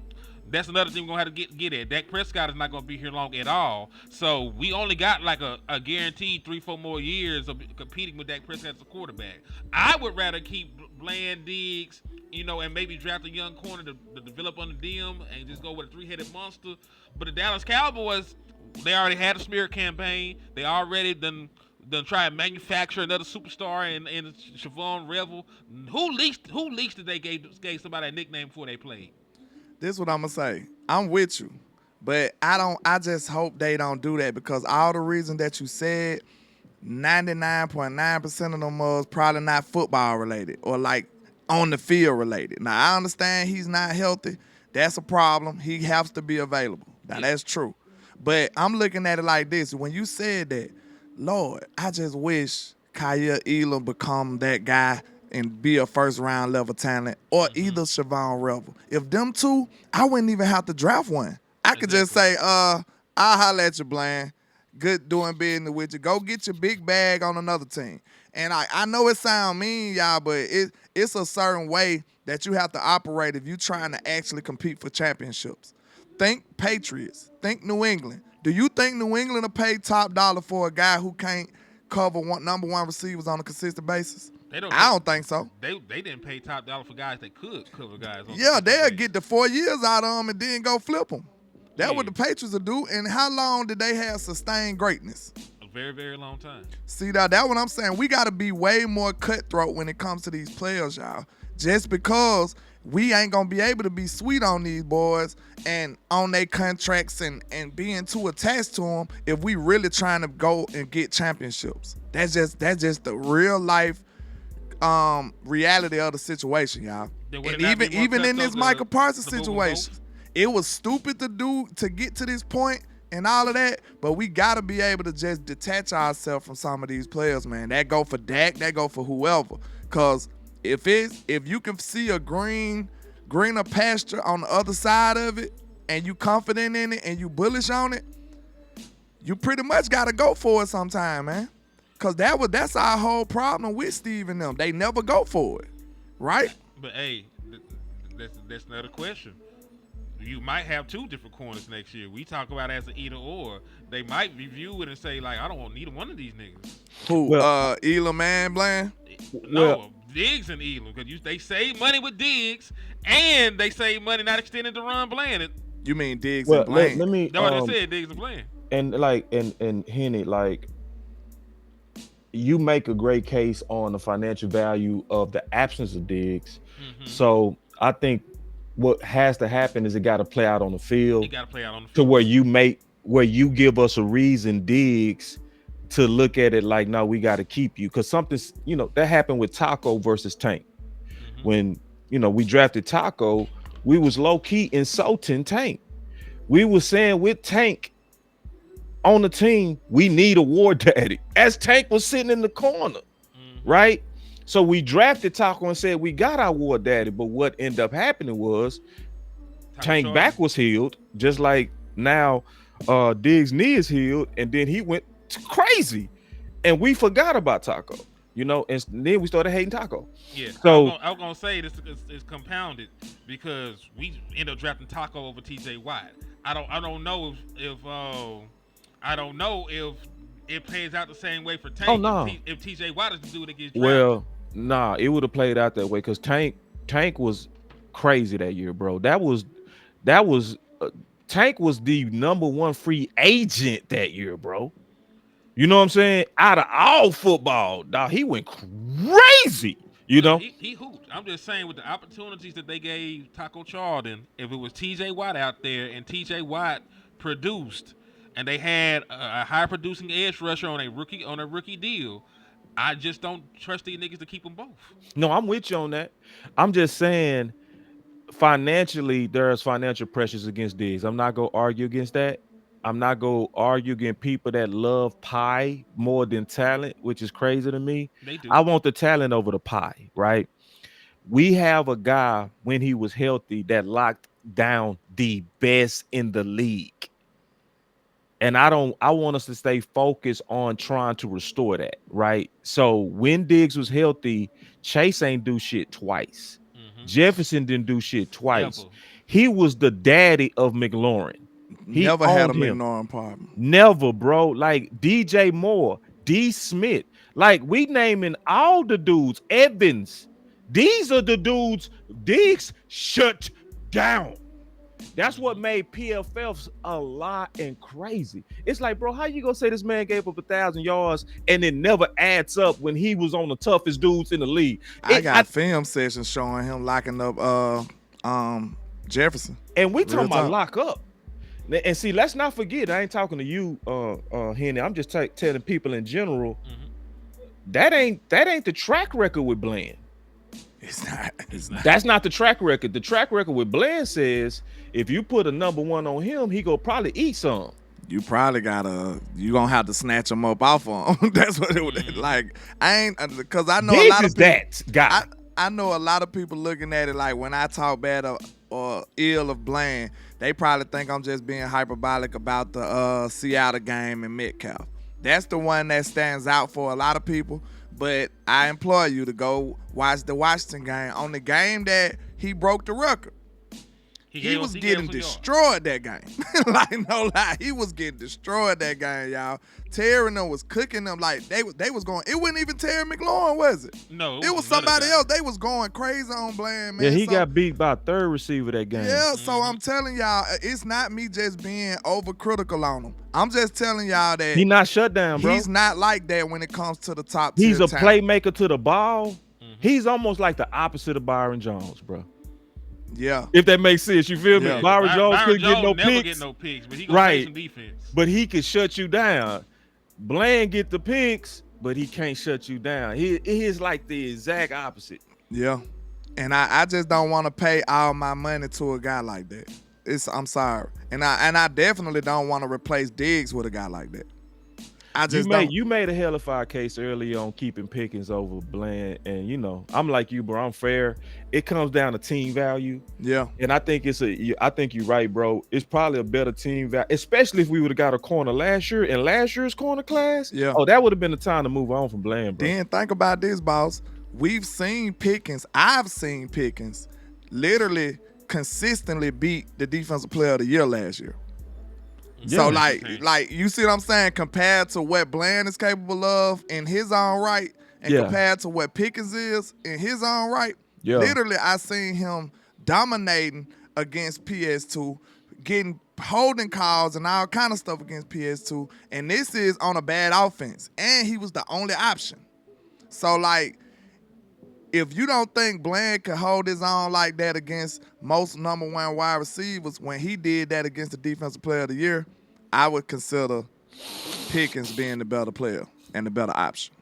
that's another thing we're going to have to get at. Dak Prescott is not going to be here long at all. So we only got like a guaranteed 3-4 more years of competing with Dak Prescott as a quarterback. I would rather keep Bland, Diggs, and maybe draft a young corner to develop under them and just go with a 3-headed monster. But the Dallas Cowboys, they already had a smear campaign. They already done try and manufacture another superstar in Siobhan Revel. Who least did they gave somebody a nickname before they played? This is what I'm gonna say. I'm with you, but I just hope they don't do that, because all the reasons that you said, 99.9% of them was probably not football related or like on the field related. Now I understand he's not healthy. That's a problem. He has to be available. Now that's true. But I'm looking at it like this. When you said that, Lord, I just wish Kyle Elam become that guy and be a first-round level talent, or either Siobhan Revel. If them 2, I wouldn't even have to draft one. I could just say, I'll holler at you, Bland. Good doing business with you. Go get your big bag on another team. And I know it sound mean, y'all, but it's a certain way that you have to operate if you're trying to actually compete for championships. Think Patriots. Think New England. Do you think New England will pay top dollar for a guy who can't cover number 1 receivers on a consistent basis? I don't think so. They didn't pay top dollar for guys that could cover guys. Yeah, they'll get the 4 years out of them and then go flip them. That's what the Patriots will do. And how long did they have sustained greatness? A very, very long time. See, that's what I'm saying. We got to be way more cutthroat when it comes to these players, y'all. Just because we ain't going to be able to be sweet on these boys and on their contracts and being too attached to them if we really trying to go and get championships. That's just the real life reality of the situation, y'all. And even in this Micah Parsons situation, it was stupid to get to this point and all of that, but we gotta be able to just detach ourselves from some of these players, man. That go for Dak, that go for whoever. Cause if you can see a greener pasture on the other side of it, and you confident in it and you bullish on it, you pretty much gotta go for it sometime, man. Cause that's our whole problem with Steve and them. They never go for it, right? But hey, that's another question. You might have two different corners next year. We talk about it as an either or. They might review it and say like, I don't want neither one of these niggas. Who? Elam and Bland? No, Diggs and Elam, because they save money with Diggs and they save money not extending to Ron Bland. You mean Diggs and Bland? Let me. That's what I said, Diggs and Bland. And Henny, like, you make a great case on the financial value of the absence of Diggs. Mm-hmm. So I think what has to happen is it got to play out on the field. It got to play out on the field. To where you give us a reason, Diggs, to look at it like, no, we got to keep you. Because something's, that happened with Taco versus Tank. Mm-hmm. When, we drafted Taco, we was low-key insulting Tank. We was saying with Tank on the team, we need a war daddy. As Tank was sitting in the corner, right? So we drafted Taco and said we got our war daddy, but what ended up happening was Tank back was healed, just like now Diggs' knee is healed, and then he went crazy, and we forgot about Taco, and then we started hating Taco. Yeah. So I was gonna say this is compounded because we ended up drafting Taco over T.J. Watt. I don't know if it plays out the same way for Tank. Oh, no. If T.J. Watt is the dude that gets drafted. Well, nah, it would have played out that way because Tank was crazy that year, bro. That was Tank was the number one free agent that year, bro. You know what I'm saying? Out of all football, dog, he went crazy. He hooped. I'm just saying with the opportunities that they gave Taco Charlton, if it was T.J. Watt out there and T.J. Watt produced, and they had a high producing edge rusher on a rookie deal, I just don't trust these niggas to keep them both. No, I'm with you on that. I'm just saying financially, there's financial pressures against Diggs. I'm not going to argue against that. I'm not going to argue against people that love pie more than talent, which is crazy to me. They do. I want the talent over the pie, right? We have a guy, when he was healthy, that locked down the best in the league. And I want us to stay focused on trying to restore that, right? So when Diggs was healthy, Chase ain't do shit twice. Mm-hmm. Jefferson didn't do shit twice. Never. He was the daddy of McLaurin. He never had a McLaurin problem. Never, bro. Like DJ Moore, D. Smith. Like we naming all the dudes. Evans. These are the dudes Diggs shut down. That's what made PFFs a lot and crazy. It's like, bro, how you gonna say this man gave up 1,000 yards and it never adds up when he was on the toughest dudes in the league? I got film sessions showing him locking up Jefferson. And we talking about lock up. And see, let's not forget, I ain't talking to you, Henny. I'm just telling people in general, that ain't the track record with Bland. It's not. That's not the track record. The track record with Bland says if you put a number one on him, he gonna probably eat some. You probably you gonna have to snatch him up off of him. That's what it was like. I ain't, because I know Diggs a lot of people, that guy. I know a lot of people looking at it like when I talk bad or ill of Bland, they probably think I'm just being hyperbolic about the Seattle game and Metcalf. That's the one that stands out for a lot of people. But I implore you to go watch the Washington game on the game that he broke the record. He was getting destroyed that game. Like, no lie. He was getting destroyed that game, y'all. Terry them was cooking them like they was going. It wasn't even Terry McLaurin, was it? No. It was somebody else. They was going crazy on Bland, man. Yeah, he got beat by a third receiver that game. Yeah, so I'm telling y'all, it's not me just being overcritical on him. I'm just telling y'all that he not shut down, bro. He's not like that when it comes to the top. He's a talent. playmaker to the ball. He's almost like the opposite of Byron Jones, bro. Yeah. If that makes sense, you feel me? Byron Jones couldn't get no never picks. Get no picks, but he gonna play some defense. But he can shut you down. Bland get the picks, but he can't shut you down. He is like the exact opposite. Yeah. And I just don't want to pay all my money to a guy like that. I'm sorry. And I definitely don't want to replace Diggs with a guy like that. You made a hell of a case early on keeping Pickens over Bland, and you know I'm like you, bro. I'm fair. It comes down to team value. Yeah, and I think I think you're right, bro. It's probably a better team value, especially if we would have got a corner last year in last year's corner class. Yeah. Oh, that would have been the time to move on from Bland, bro. Then think about this, boss. We've seen Pickens. I've seen Pickens literally consistently beat the defensive player of the year last year. Yeah, so like you see what I'm saying? Compared to what Bland is capable of in his own right, and compared to what Pickens is in his own right, literally I seen him dominating against PS2, getting holding calls and all kind of stuff against PS2, and this is on a bad offense, and he was the only option. So like, if you don't think Bland could hold his own like that against most number one wide receivers when he did that against the defensive player of the year, I would consider Pickens being the better player and the better option.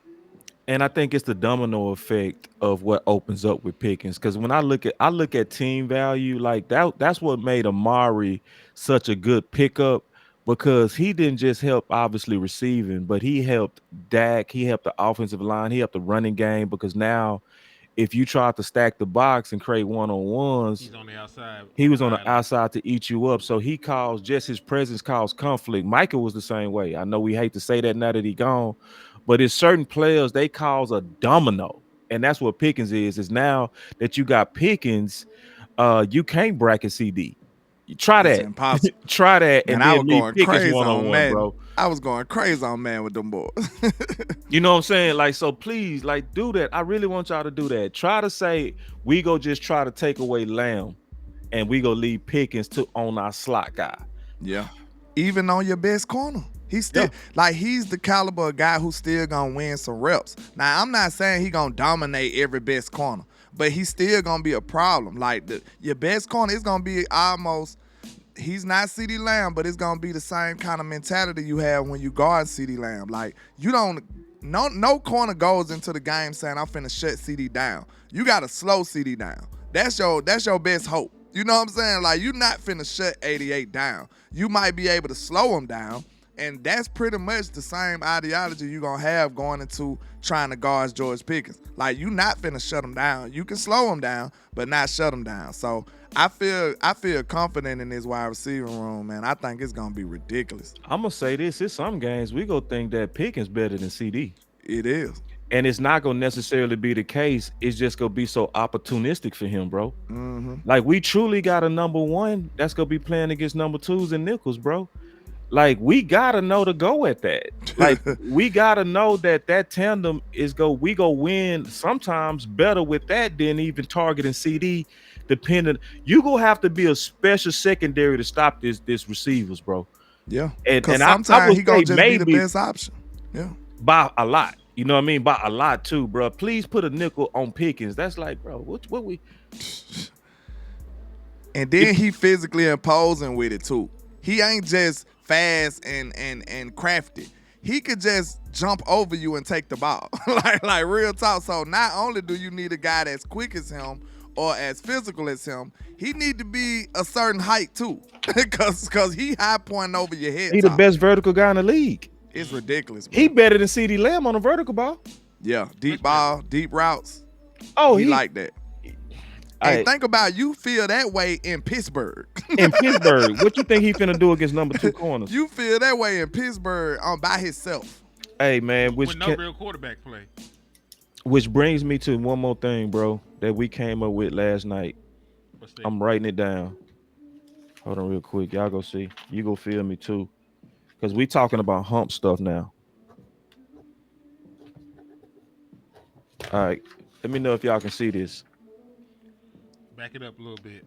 And I think it's the domino effect of what opens up with Pickens. Because when I look at team value, like that's what made Amari such a good pickup, because he didn't just help obviously receiving, but he helped Dak, he helped the offensive line, he helped the running game, because now if you try to stack the box and create one-on-ones, he's on the outside. He was on the outside to eat you up. So his presence caused conflict. Micah was the same way. I know we hate to say that now that he's gone, but it's certain players, they cause a domino. And that's what Pickens is now that you got Pickens, you can't bracket CD. Try that. Impossible. Try that. And I was going crazy on man, bro. I was going crazy on man with them boys. You know what I'm saying? Like, so please, like, do that. I really want y'all to do that. Try to say we go just try to take away Lamb, and we go leave Pickens on our slot guy. Yeah. Even on your best corner. He's still he's the caliber of guy who's still gonna win some reps. Now, I'm not saying he gonna dominate every best corner, but he's still gonna be a problem. Like your best corner is gonna be almost. He's not CeeDee Lamb, but it's gonna be the same kind of mentality you have when you guard CeeDee Lamb. Like no corner goes into the game saying I'm finna shut CeeDee down. You gotta slow CeeDee down. That's your best hope. You know what I'm saying? Like, you're not finna shut 88 down. You might be able to slow him down. And that's pretty much the same ideology you're going to have going into trying to guard George Pickens. Like, you're not finna shut him down. You can slow him down, but not shut him down. So I feel confident in this wide receiving room, man. I think it's going to be ridiculous. I'm going to say this. In some games, we go think that Pickens better than CD. It is. And it's not going to necessarily be the case. It's just going to be so opportunistic for him, bro. Mm-hmm. Like, we truly got a number one that's going to be playing against number twos and nickels, bro. Like, we gotta know to go at that. Like, we gotta know that tandem we go win sometimes better with that than even targeting CD. Depending, you gonna have to be a special secondary to stop this receivers, bro. Yeah, and sometimes he gonna just be the best option. Yeah, by a lot. You know what I mean? By a lot too, bro. Please put a nickel on Pickens. That's like, bro, what we? And then he physically imposing with it too. He ain't just fast and crafty. He could just jump over you and take the ball. like real talk. So not only do you need a guy that's quick as him or as physical as him, he need to be a certain height too. Cause he high pointing over your head. He the best vertical guy in the league. It's ridiculous, bro. He better than CeeDee Lamb on a vertical ball. Yeah, deep ball, deep routes. Oh, he like that. Hey, think about you feel that way in Pittsburgh. In Pittsburgh, what you think he finna do against number two corners? You feel that way in Pittsburgh by himself. Hey man, with no real quarterback play. Which brings me to one more thing, bro, that we came up with last night. I'm writing it down. Hold on real quick. Y'all go see. You go feel me too. Because we talking about hump stuff now. All right. Let me know if y'all can see this. Back it up a little bit.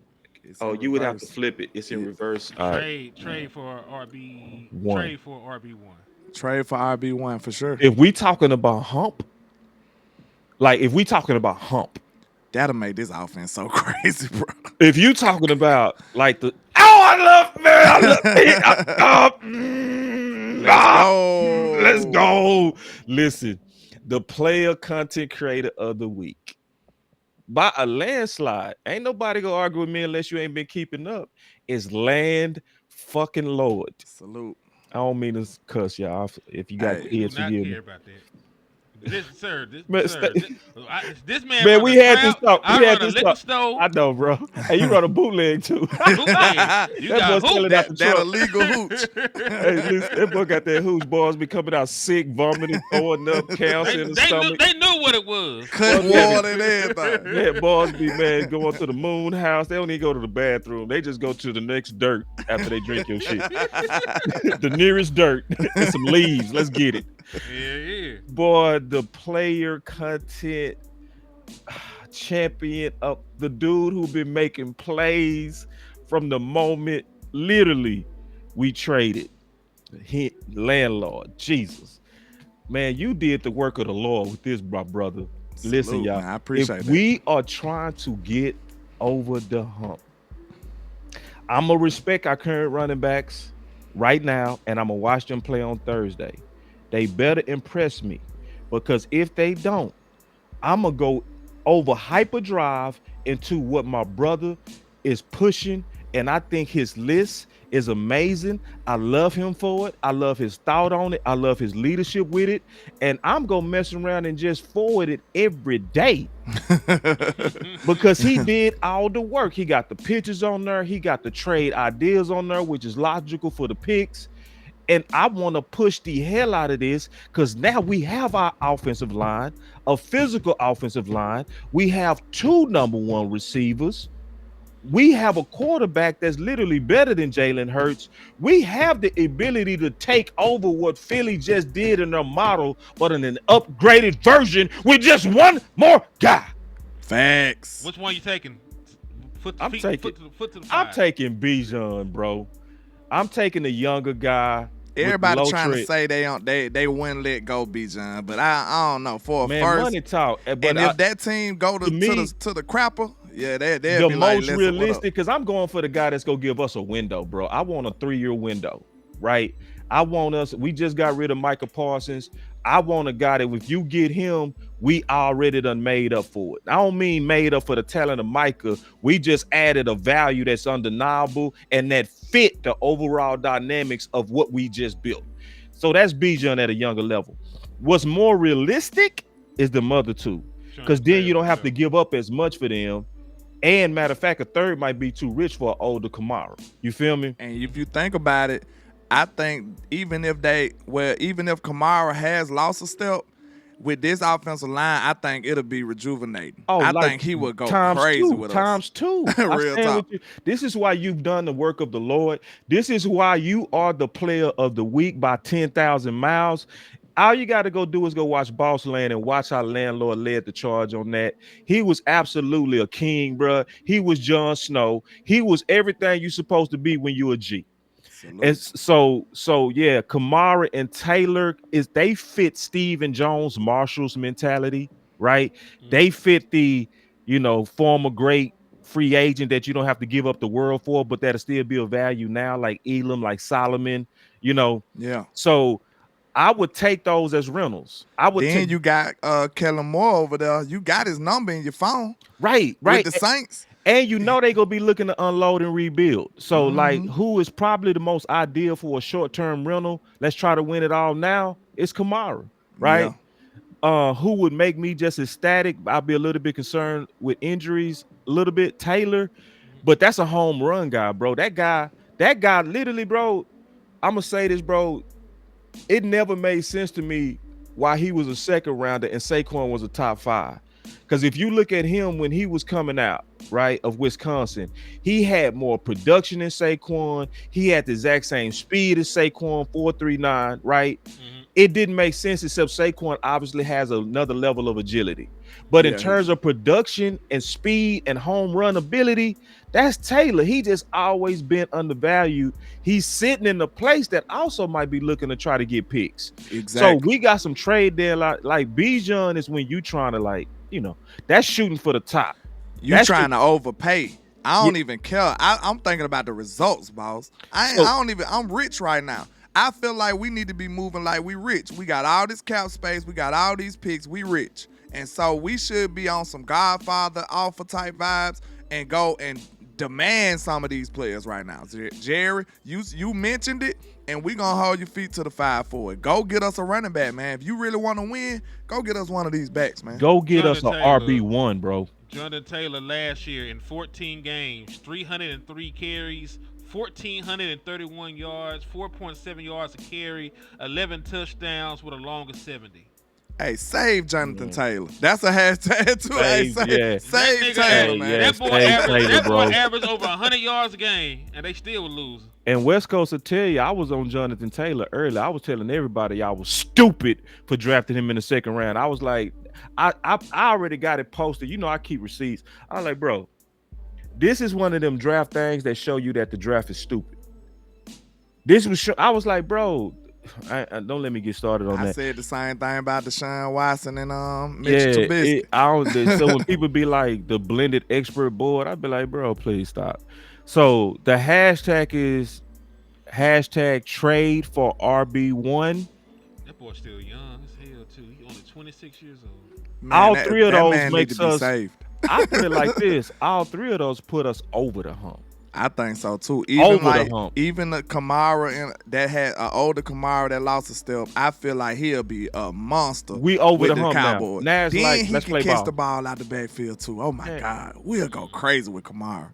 Oh, you would have to flip it. It's in reverse. All right. Trade for RB. One. Trade for RB1. Trade for RB1 for sure. If we talking about hump, like if we talking about hump, that'll make this offense so crazy, bro. If you talking about like the let's go. Listen, the player content creator of the week by a landslide. Ain't nobody gonna argue with me unless you ain't been keeping up. Is Land fucking Lord. Salute. I don't mean to cuss y'all. If you got kids, do not forgive care me. about that. This man. Man, we had this talk. I run a liquor store. I know, bro. Hey, you run a bootleg too. Bootleg. That boy selling out the that truck. illegal hooch. Hey, listen, that boy got that hooch. Boys be coming out sick, vomiting, throwing up, cancer in the stomach. They knew what it was. Cut water and everything. Yeah, boys be going to the moon house. They don't even go to the bathroom. They just go to the next dirt after they drink your shit. The nearest dirt and some leaves. Let's get it. Yeah. Boy, the player content champion of the dude who been making plays from the moment literally we traded. Landlord, Jesus. Man, you did the work of the Lord with this, brother. Salute, listen, y'all. Man, I appreciate if that. We are trying to get over the hump. I'm going to respect our current running backs right now, and I'm going to watch them play on Thursday. They better impress me, because if they don't, I'm going to go over hyperdrive into what my brother is pushing, and I think his list is amazing. I love him for it. I love his thought on it. I love his leadership with it, and I'm going to mess around and just forward it every day because he did all the work. He got the pictures on there. He got the trade ideas on there, which is logical for the picks. And I want to push the hell out of this because now we have our offensive line, a physical offensive line. We have 2 number 1 receivers. We have a quarterback that's literally better than Jalen Hurts. We have the ability to take over what Philly just did in their model, but in an upgraded version with just one more guy. Facts. Which one you taking? I'm taking Bijan, bro. I'm taking the younger guy. Everybody trying to say they wouldn't let go Bijan, but I don't know. For a first, money talk. But if that team go to the crapper, yeah, they'd the be most like, realistic, because I'm going for the guy that's gonna give us a window, bro. I want a 3-year window, right? I want us. We just got rid of Micah Parsons. I want a guy that if you get him, we already done made up for it. I don't mean made up for the talent of Micah. We just added a value that's undeniable and that fit the overall dynamics of what we just built. So that's Bijan at a younger level. What's more realistic is the mother two, because then you don't have to give up as much for them. And matter of fact, a third might be too rich for an older Kamara. You feel me? And if you think about it, I think even if Kamara has lost a step with this offensive line, I think it'll be rejuvenating. I think he would go crazy with us. Times two. Real talk. This is why you've done the work of the Lord. This is why you are the player of the week by 10,000 miles. All you got to go do is go watch Boss Land and watch how Landlord led the charge on that. He was absolutely a king, bro. He was Jon Snow. He was everything you're supposed to be when you're a G. And so yeah, Kamara and Taylor they fit Stephen Jones Marshall's mentality, right? They fit the, former great free agent that you don't have to give up the world for, but that'll still be of value now, like Elam, like Solomon, Yeah. So I would take those as rentals. You got Kellen Moore over there. You got his number in your phone. Right. With the Saints. And they gonna be looking to unload and rebuild. So like, who is probably the most ideal for a short-term rental? Let's try to win it all now. It's Kamara, right? Yeah. Who would make me just ecstatic? I'll be a little bit concerned with injuries, a little bit. Taylor, but that's a home run guy, bro. That guy literally, bro. I'm gonna say this, bro. It never made sense to me why he was a second rounder and Saquon was a top 5. Because if you look at him when he was coming out, right, of Wisconsin, he had more production than Saquon. He had the exact same speed as Saquon, 4.39, right? Mm-hmm. It didn't make sense except Saquon obviously has another level of agility. But in terms of production and speed and home run ability, that's Taylor. He just always been undervalued. He's sitting in a place that also might be looking to try to get picks. Exactly. So we got some trade there. Like Bijan is when you trying to that's shooting for the top. You trying to overpay. I don't even care. I'm thinking about the results, boss. I'm rich right now. I feel like we need to be moving like we rich. We got all this cap space. We got all these picks. We rich. And so we should be on some Godfather alpha type vibes and go and demand some of these players right now. Jerry, you mentioned it, and we going to hold your feet to the fire for it. Go get us a running back, man. If you really want to win, go get us one of these backs, man. Go get us an RB1, bro. Jonathan Taylor last year in 14 games, 303 carries, 1,431 yards, 4.7 yards a carry, 11 touchdowns with a long of 70. Hey, save Jonathan Taylor. That's a hashtag too. Save Taylor, man. That boy averaged over 100 yards a game, and they still would lose. And West Coast will tell you, I was on Jonathan Taylor earlier. I was telling everybody y'all was stupid for drafting him in the second round. I was like, I already got it posted. You know, I keep receipts. I was like, bro, this is one of them draft things that show you that the draft is stupid. I was like, bro, don't let me get started on that. I said the same thing about Deshaun Watson and Mitchell Trubisky. So when people be like the blended expert board, I'd be like, bro, please stop. So the hashtag is #trade for RB1. That boy's still young as hell too. He's only 26 years old. Man, all three of those makes us saved. I put it like this: all three of those put us over the hump. I think so too. Even the Kamara that had an older Kamara that lost a step, I feel like he'll be a monster. We over with the hump Cowboys. Now it's then like, he let's can play catch ball. the ball out the backfield too. Oh my God, we'll go crazy with Kamara.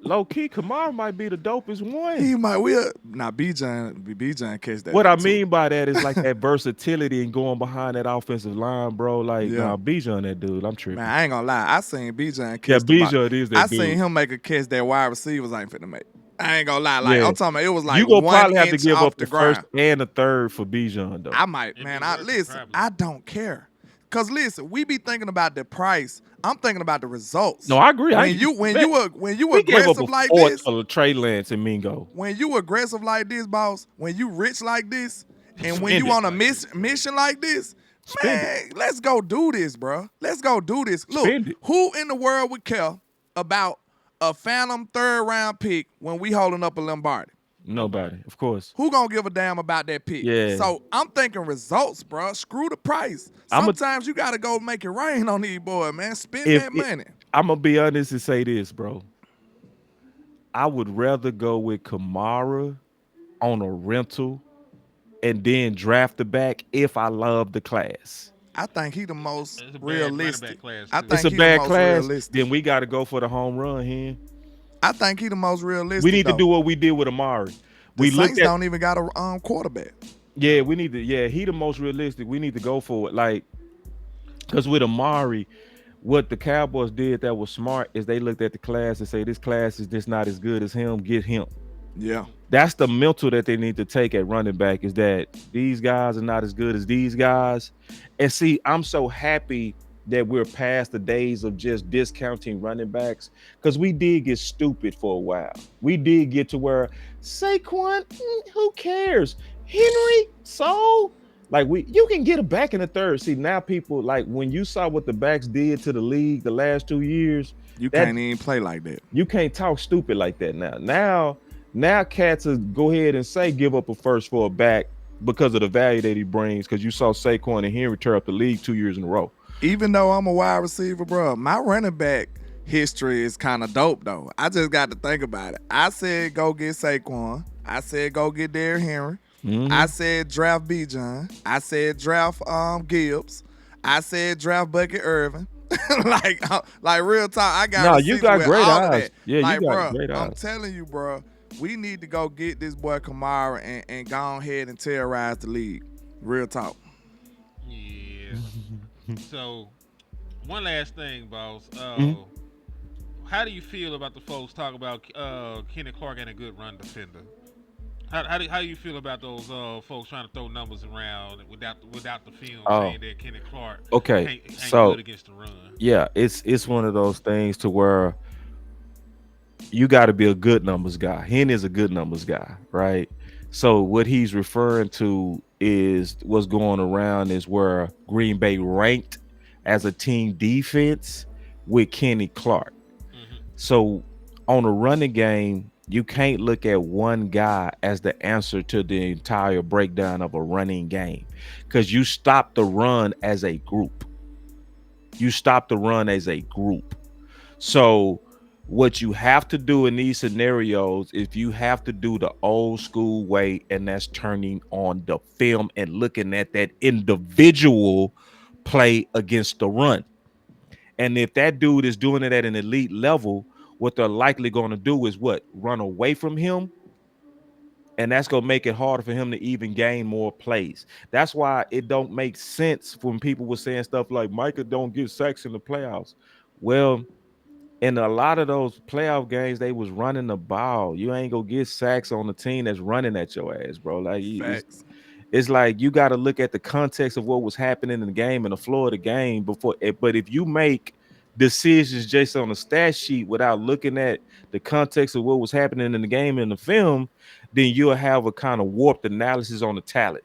Low key, Kamara might be the dopest one. He might. Bijan catch that. What I mean by that is like that versatility and going behind that offensive line, bro. Like, Bijan, that dude, I'm tripping. Man, I ain't gonna lie. I seen Bijan catch. Bijan is that dude. I seen him make a catch that wide receivers ain't finna make. I ain't gonna lie. Like I'm talking about, it was like you gonna 1 probably have to inch give off up the ground. first and the third for Bijan though. I might, man. I don't care. Cause listen, we be thinking about the price. I'm thinking about the results. No, I agree. When you aggressive like this, Trey Lance and Mingo. When you aggressive like this, boss. When you rich like this, and when you on a mission like this, man, let's go do this, bro. Let's go do this. Look, who in the world would care about a phantom third round pick when we holding up a Lombardi? Nobody, of course. Who gonna give a damn about that pick? Yeah. So I'm thinking results, bro. Screw the price. Sometimes you gotta go make it rain on these boys, man. Spend that money. I'm gonna be honest and say this, bro. I would rather go with Kamara on a rental and then draft the back if I love the class. I think he the most realistic. It's a bad class. Then we got to go for the home run here. I think he the most realistic. We need to do what we did with Amari. The Saints don't even got a quarterback. Yeah, we need to. Yeah, he the most realistic. We need to go for it. Like, because with Amari, what the Cowboys did that was smart is they looked at the class and say, this class is just not as good as him. Get him. Yeah. That's the mental that they need to take at running back, is that these guys are not as good as these guys. And see, I'm so happy that we're past the days of just discounting running backs, because we did get stupid for a while. We did get to where Saquon, who cares? Henry, so like you can get a back in the third. See, now people, like, when you saw what the backs did to the league the last 2 years, you can't even play like that. You can't talk stupid like that now. Now cats will go ahead and say give up a first for a back because of the value that he brings, because you saw Saquon and Henry tear up the league 2 years in a row. Even though I'm a wide receiver, bro, my running back history is kind of dope, though. I just got to think about it. I said go get Saquon. I said go get Derrick Henry. Mm-hmm. I said draft Bijan. I said draft Gibbs. I said draft Bucket Irvin. like real talk. I got. No, you got great eyes. Yeah, like, you got great eyes. I'm telling you, bro. We need to go get this boy Kamara and go ahead and terrorize the league. Real talk. Yeah. So One last thing, boss. Mhm. How do you feel about the folks talk about Kenny Clark and a good run defender? How do you feel about those folks trying to throw numbers around without the film Oh, saying that Kenny Clark okay. ain't good So against the run? yeah, it's one of those things to where you got to be a good numbers guy. Hen is a good numbers guy, right? So what he's referring to is what's going around is where Green Bay ranked as a team defense with Kenny Clark. Hmm. So on a running game, you can't look at one guy as the answer to the entire breakdown of a running game because you stop the run as a group. You stop the run as a group. So what you have to do in these scenarios is you have to do the old school way, and that's turning on the film and looking at that individual play against the run. And if that dude is doing it at an elite level, what they're likely going to do is what? Run away from him. And that's going to make it harder for him to even gain more plays. That's why it don't make sense when people were saying stuff like Micah don't get sacks in the playoffs. Well, in a lot of those playoff games, they was running the ball. You ain't gonna get sacks on the team that's running at your ass, bro. Like Facts. it's like you got to look at the context of what was happening in the game and the floor of the game before. But if you make decisions just on a stat sheet without looking at the context of what was happening in the game and the film, then you'll have a kind of warped analysis on the talent.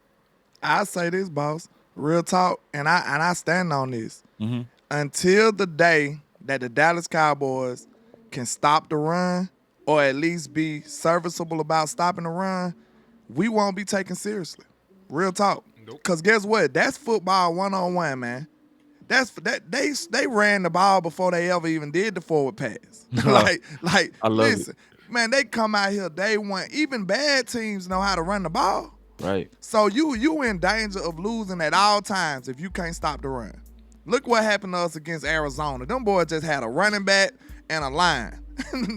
I say this, boss. Real talk, and I stand on this. Mm-hmm. Until the day that the Dallas Cowboys can stop the run, or at least be serviceable about stopping the run, we won't be taken seriously. Real talk. Nope. Cause guess what? That's football 1-on-1, man. That's that they ran the ball before they ever even did the forward pass. like I love listen, man, they come out here day one. Even bad teams know how to run the ball. Right. So you in danger of losing at all times if you can't stop the run. Look what happened to us against Arizona. Them boys just had a running back and a line.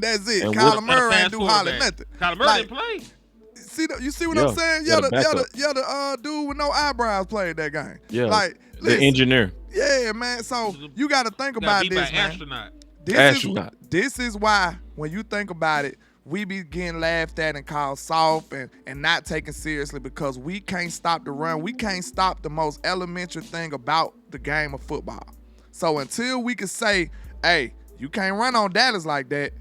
That's it. And Kyler what- Murray ain't do hardly quarterback. nothing. Kyler Murray Like, didn't play. you see what Yeah, I'm saying? yeah, the backup. The dude with no eyebrows played that game. Yeah. Like, The listen, engineer. yeah, man. So you got to think Got about beat by this, an man. astronaut. Astronaut. This is why when you think about it, we be getting laughed at and called soft and not taken seriously because we can't stop the run. We can't stop the most elementary thing about the game of football. So until we can say, hey, you can't run on Dallas like that,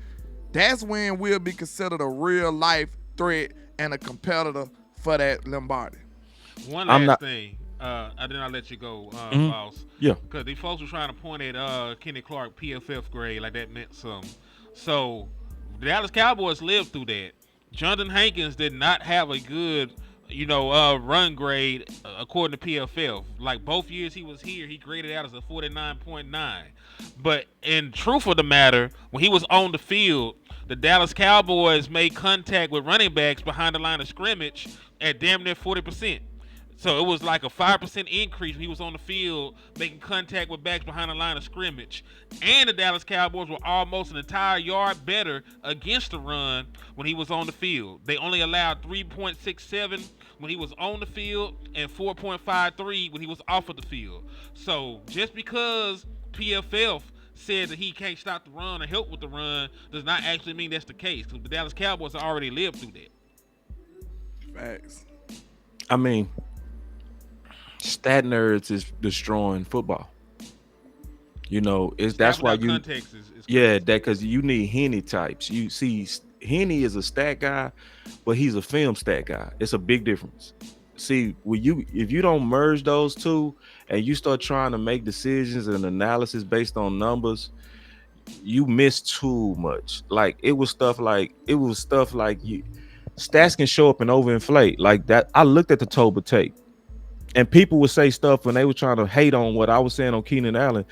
that's when we'll be considered a real life threat and a competitor for that Lombardi. One I'm last not- thing. I did not let you go, Mhm. boss. Yeah. Because these folks were trying to point at Kenny Clark PFF grade like that meant something. So the Dallas Cowboys lived through that. Jonathan Hankins did not have a good, run grade according to PFF. Like both years he was here, he graded out as a 49.9. But in truth of the matter, when he was on the field, the Dallas Cowboys made contact with running backs behind the line of scrimmage at damn near 40%. So it was like a 5% increase when he was on the field making contact with backs behind the line of scrimmage. And the Dallas Cowboys were almost an entire yard better against the run when he was on the field. They only allowed 3.67 when he was on the field and 4.53 when he was off of the field. So just because PFF said that he can't stop the run or help with the run does not actually mean that's the case, because the Dallas Cowboys already lived through that. Facts. I mean, stat nerds is destroying football. That's why you Context is yeah, that because you need Henny types. You see, Henny is a stat guy, but he's a film stat guy. It's a big difference. See, if you don't merge those two and you start trying to make decisions and analysis based on numbers, you miss too much. Like it was stuff like stats can show up and overinflate like that. I looked at the Toba tape. And people would say stuff when they were trying to hate on what I was saying on Keenan Allen.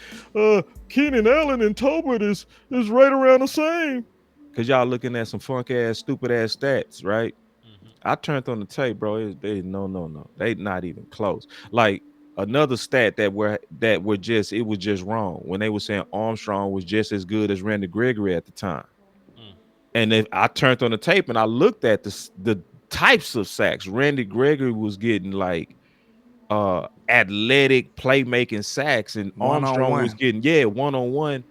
Keenan Allen and Tolbert is right around the same. Because y'all looking at some funk ass, stupid ass stats, right? Mm-hmm. I turned on the tape, bro. No. They not even close. Like another stat that were just it was just wrong when they were saying Armstrong was just as good as Randy Gregory at the time. And if I turned on the tape and I looked at the types of sacks, Randy Gregory was getting like athletic playmaking sacks, and Armstrong was 1-on-1. getting 1-on-1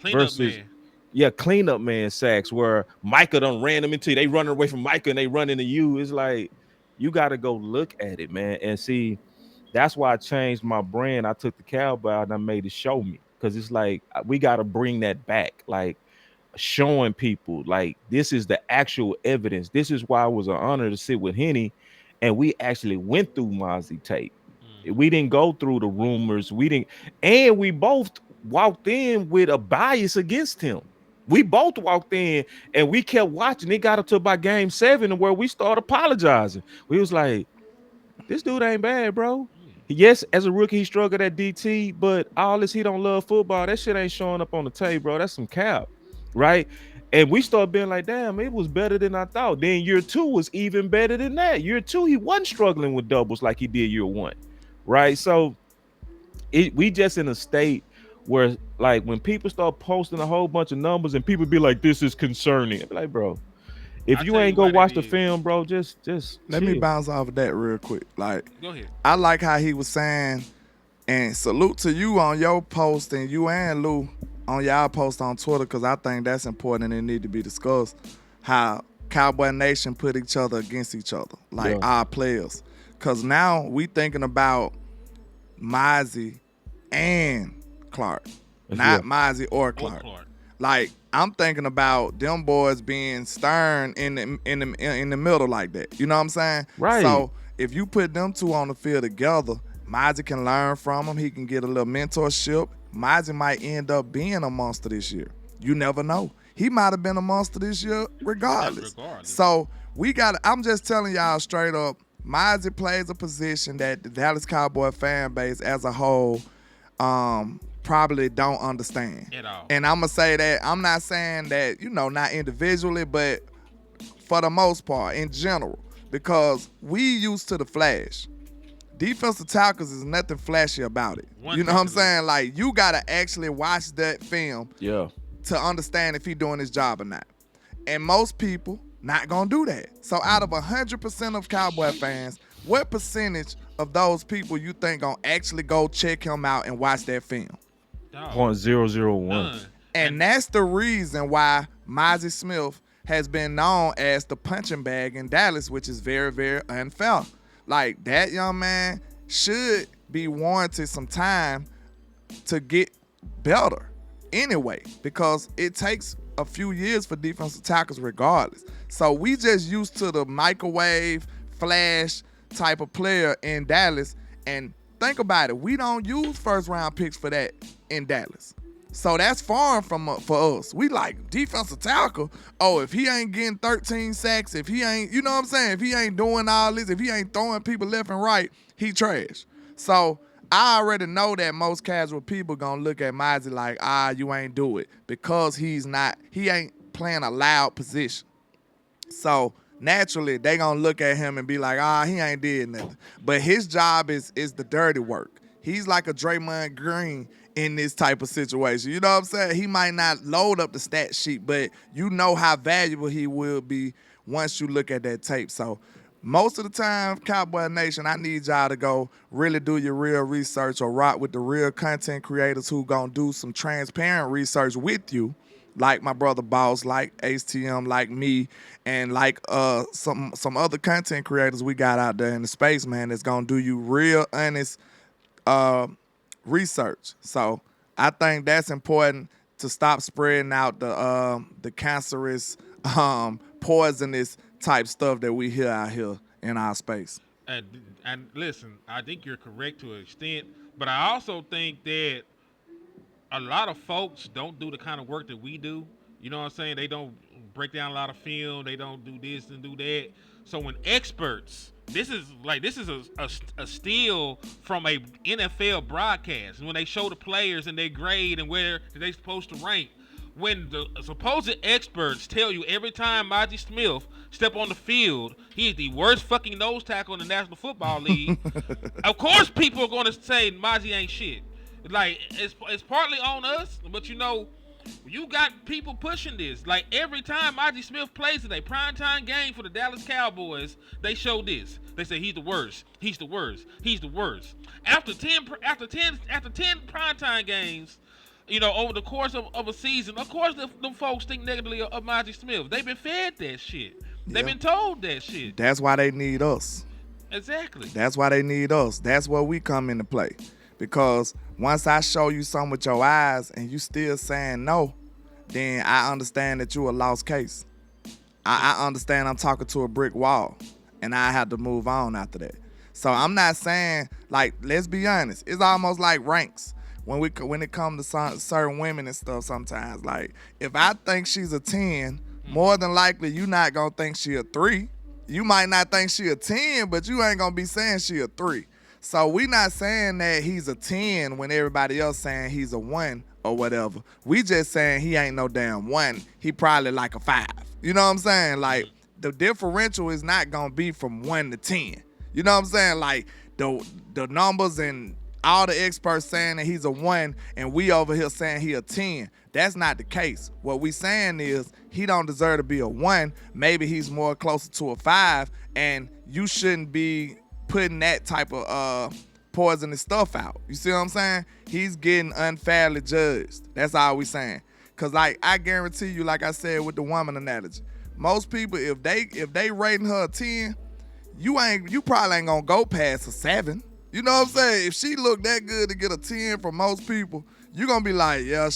Cleanup versus man. cleanup man sacks where Micah done ran them into you. They running away from Micah and they run into you. It's like you got to go look at it, man, and see. That's why I changed my brand. I took the cowboy out and I made it show me, because it's like we got to bring that back, like showing people like this is the actual evidence. This is why it was an honor to sit with Henny, and we actually went through Mozzie tape. We didn't go through the rumors. We didn't, and we both walked in with a bias against him. We both walked in and we kept watching. It got up to about game 7 where we started apologizing. We was like, this dude ain't bad, bro. Yes, as a rookie, he struggled at DT, but all this he don't love football, that shit ain't showing up on the tape, bro. That's some cap, right? And we started being like, damn, it was better than I thought. Then year 2 was even better than that. Year 2, he wasn't struggling with doubles like he did year 1, right? So we just in a state where, like, when people start posting a whole bunch of numbers and people be like, this is concerning. I'm like, bro, if you ain't go watch the film, bro, just let chill. me bounce off of that real quick. Like, Go ahead. I like how he was saying, and salute to you on your post and you and Lou on y'all post on Twitter, because I think that's important and it need to be discussed. How Cowboy Nation put each other against each other, like our players. Because now we thinking about Mozzie and Clark, not Mozzie or Clark. Like, I'm thinking about them boys being stern in the middle like that. You know what I'm saying? Right. So if you put them two on the field together, Mozzie can learn from him. He can get a little mentorship. Mozzie might end up being a monster this year. You never know. He might have been a monster this year regardless. So I'm just telling y'all straight up, Mozzie plays a position that the Dallas Cowboy fan base as a whole probably don't understand at all. And I'm gonna say that I'm not saying that, not individually, but for the most part in general, because we used to the flash. Defensive tackles is nothing flashy about it. You know what I'm saying? Like, you gotta actually watch that film to understand if he's doing his job or not. And most people not gonna do that. So out of 100% of Cowboy fans, what percentage of those people you think gonna actually go check him out and watch that film? 0.001. And that's the reason why Mozzie Smith has been known as the punching bag in Dallas, which is very, very unfair. Like, that young man should be warranted some time to get better anyway, because it takes a few years for defensive tackles regardless. So we just used to the microwave, flash type of player in Dallas. And think about it, we don't use first round picks for that in Dallas. So that's foreign for us. We like defensive tackle. Oh, if he ain't getting 13 sacks, if he ain't, you know what I'm saying? If he ain't doing all this, if he ain't throwing people left and right, he trash. So I already know that most casual people gonna look at Mozzie like, you ain't do it, because he ain't playing a loud position. So naturally, they gonna look at him and be like, he ain't did nothing. But his job is the dirty work. He's like a Draymond Green in this type of situation. You know what I'm saying? He might not load up the stat sheet, but you know how valuable he will be once you look at that tape. So most of the time, Cowboy Nation, I need y'all to go really do your real research or rock with the real content creators who gonna do some transparent research with you, like my brother Boss, like HTM, like me, and like some other content creators we got out there in the space, man, that's gonna do you real honest research. So I think that's important to stop spreading out the cancerous, poisonous type stuff that we hear out here in our space. And listen, I think you're correct to an extent, but I also think that a lot of folks don't do the kind of work that we do. You know what I'm saying? They don't break down a lot of film. They don't do this and do that. So when experts, this is a steal from a NFL broadcast. When they show the players and they grade and where they're supposed to rank. When the supposed experts tell you every time Mozzie Smith step on the field, he is the worst fucking nose tackle in the National Football League. Of course people are going to say Mozzie ain't shit. Like, it's partly on us, but You got people pushing this. Like every time Monty Smith plays in a primetime game for the Dallas Cowboys, they show this. They say he's the worst. He's the worst. He's the worst. After 10 primetime games, over the course of a season, of course them folks think negatively of Monty Smith. They've been fed that shit. They've been told that shit. That's why they need us. Exactly. That's why they need us. That's where we come into play. Because once I show you something with your eyes and you still saying no, then I understand that you a lost case. I understand I'm talking to a brick wall, and I have to move on after that. So I'm not saying, like, let's be honest. It's almost like ranks when it comes to certain women and stuff sometimes. Like, if I think she's a 10, more than likely you not going to think she a 3. You might not think she a 10, but you ain't going to be saying she a 3. So we not saying that he's a 10 when everybody else saying he's a 1 or whatever. We just saying he ain't no damn 1. He probably like a 5. You know what I'm saying? Like, the differential is not going to be from 1 to 10. You know what I'm saying? Like, the numbers and all the experts saying that he's a 1 and we over here saying he a 10. That's not the case. What we saying is he don't deserve to be a 1. Maybe he's more closer to a 5, and you shouldn't be putting that type of poisonous stuff out. You see what I'm saying? He's getting unfairly judged. That's all we saying. Cause like I guarantee you, like I said with the woman analogy, most people if they rating her a 10, you probably ain't gonna go past a 7. You know what I'm saying? If she look that good to get a 10 from most people, you gonna be like, yeah,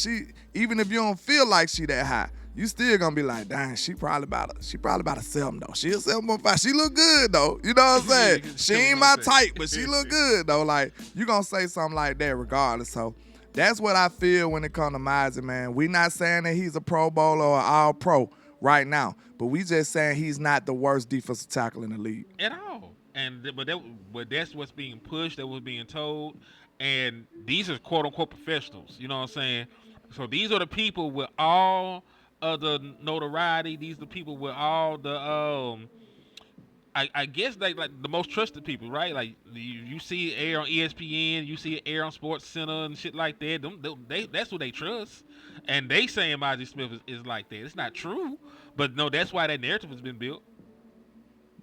even if you don't feel like she that high, you still gonna be like, dang, she probably about a 7 though. She a 7.5. She look good though. You know what I'm saying? She ain't my type, but she look good though. Like, you gonna say something like that regardless. So that's what I feel when it comes to Mizey, man. We not saying that he's a Pro Bowler or all pro right now, but we just saying he's not the worst defensive tackle in the league. At all. But that's what's being pushed, that was being told. And these are quote unquote professionals. You know what I'm saying? So these are the people with all of the notoriety. These are the people with all the I guess like the most trusted people, right? Like you see it air on ESPN, you see it air on Sports Center and shit like that. That's what they trust, and they saying Mizey Smith is like that. It's not true, but no, that's why that narrative has been built.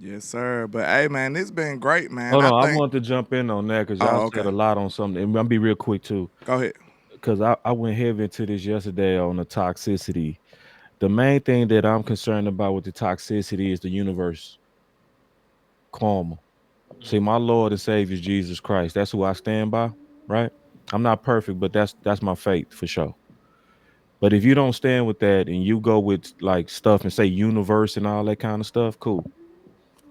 Yes, sir. But hey, man, it's been great, man. Hold on, I want to jump in on that because y'all said a lot on something. And I'll be real quick too. Go ahead. Because I went heavy into this yesterday on the toxicity. The main thing that I'm concerned about with the toxicity is the universe karma. See, my Lord and Savior Jesus Christ. That's who I stand by, right? I'm not perfect, but that's my faith for sure. But if you don't stand with that and you go with like stuff and say universe and all that kind of stuff, cool.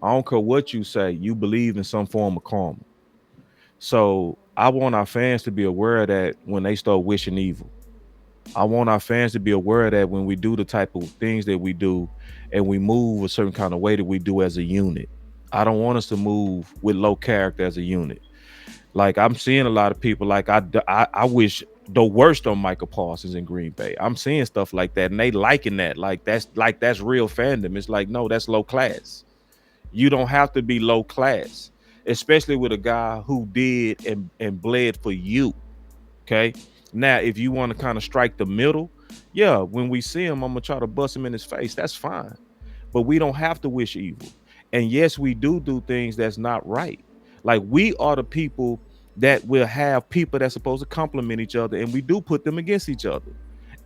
I don't care what you say, you believe in some form of karma. So I want our fans to be aware of that when they start wishing evil. I want our fans to be aware of that when we do the type of things that we do and we move a certain kind of way that we do as a unit. I don't want us to move with low character as a unit. Like I'm seeing a lot of people like I wish the worst on Micah Parsons in Green Bay. I'm seeing stuff like that and they liking that. Like that's real fandom. It's like, no, that's low class. You don't have to be low class, especially with a guy who did and bled for you. Okay. Now, if you want to kind of strike the middle, yeah, when we see him, I'm going to try to bust him in his face. That's fine. But we don't have to wish evil. And yes, we do things that's not right. Like we are the people that will have people that's supposed to compliment each other. And we do put them against each other.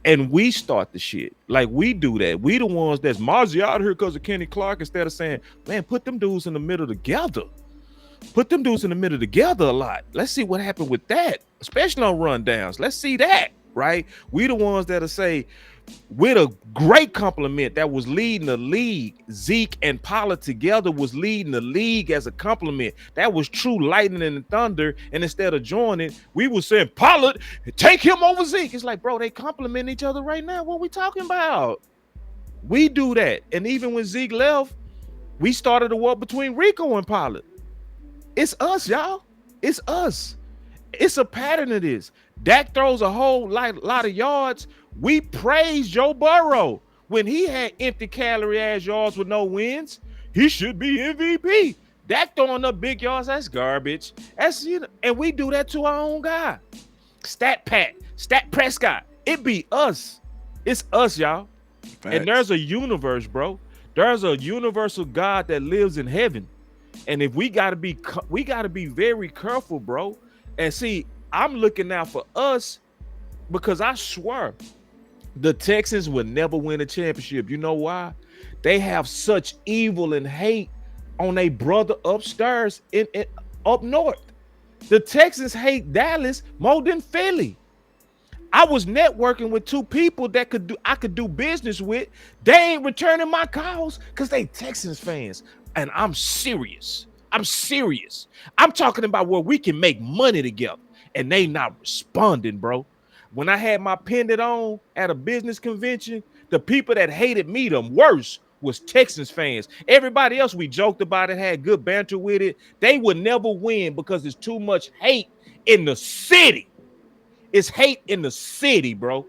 And we start the shit. Like we do that. We the ones that's Mozzie out here because of Kenny Clark instead of saying, man, put them dudes in the middle together. Put them dudes in the middle together a lot. Let's see what happened with that, especially on rundowns. Let's see that, right? We the ones that'll say, with a great compliment that was leading the league, Zeke and Pollard together was leading the league as a compliment. That was true lightning and thunder. And instead of joining, we were saying, Pollard, take him over Zeke. It's like, bro, they compliment each other right now. What we talking about? We do that. And even when Zeke left, we started a war between Rico and Pollard. It's us, y'all. It's us. It's a pattern of this. Dak throws a whole lot of yards. We praise Joe Burrow when he had empty calorie ass yards with no wins. He should be MVP. Dak throwing up big yards, that's garbage. That's and we do that to our own guy. Stat Prescott. It be us. It's us, y'all. Facts. And there's a universe, bro. There's a universal God that lives in heaven. And if we gotta be very careful, bro. And see, I'm looking out for us because I swear the Texans would never win a championship. You know why? They have such evil and hate on a brother upstairs in up north. The Texans hate Dallas more than Philly. I was networking with two people that I could do business with. They ain't returning my calls because they Texans fans. And I'm serious. I'm serious. I'm talking about where we can make money together. And they not responding, bro. When I had my pendant on at a business convention, the people that hated me the worst was Texans fans. Everybody else, we joked about it, had good banter with it. They would never win because there's too much hate in the city. It's hate in the city, bro.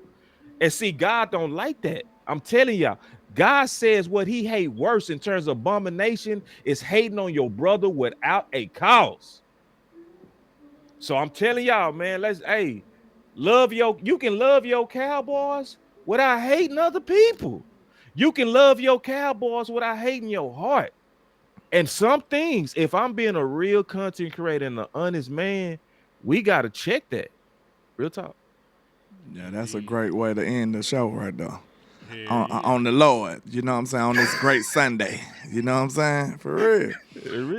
And see, God don't like that. I'm telling y'all, God says what he hate worse in terms of abomination is hating on your brother without a cause. So I'm telling y'all, man, you can love your Cowboys without hating other people. You can love your Cowboys without hating your heart. And some things, if I'm being a real content creator and an honest man, we got to check that. Real talk. Yeah, that's a great way to end the show right there. Yeah. On the Lord, you know what I'm saying, on this great Sunday. You know what I'm saying? For real.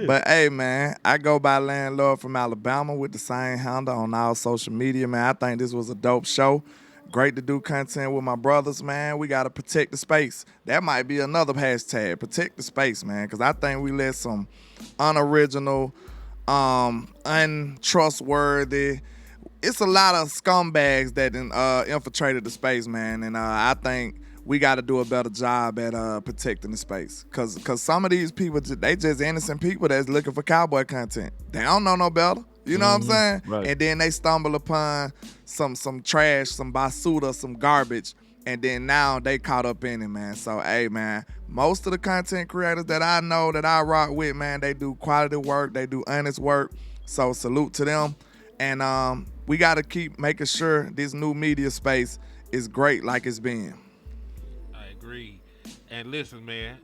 But hey, man, I go by Landlord from Alabama with the same handle on all social media, man. I think this was a dope show. Great to do content with my brothers, man. We got to protect the space. That might be another hashtag, protect the space, man, because I think we let some unoriginal, untrustworthy, it's a lot of scumbags that infiltrated the space, man. And I think we got to do a better job at protecting the space. Because some of these people, they just innocent people that's looking for cowboy content. They don't know no better. You know what I'm saying? Right. And then they stumble upon some trash, some basura, some garbage. And then now they caught up in it, man. So, hey, man, most of the content creators that I know that I rock with, man, they do quality work. They do honest work. So salute to them. And we got to keep making sure this new media space is great like it's been. I agree. And listen, man,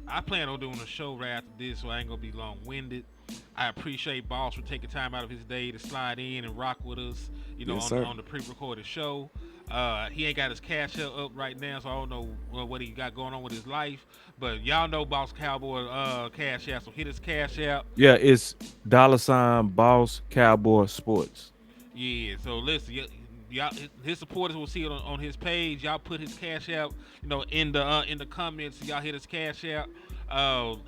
I plan on doing a show right after this, so I ain't going to be long-winded. I appreciate Boss for taking time out of his day to slide in and rock with us, Yes, on the pre-recorded show. He ain't got his cash up right now, so I don't know what he got going on with his life. But y'all know Boss Cowboy cash out, so hit his cash out. Yeah, it's $ Boss Cowboy Sports. Yeah, so listen, y'all, his supporters will see it on his page. Y'all put his cash out, in the comments. Y'all hit his cash out.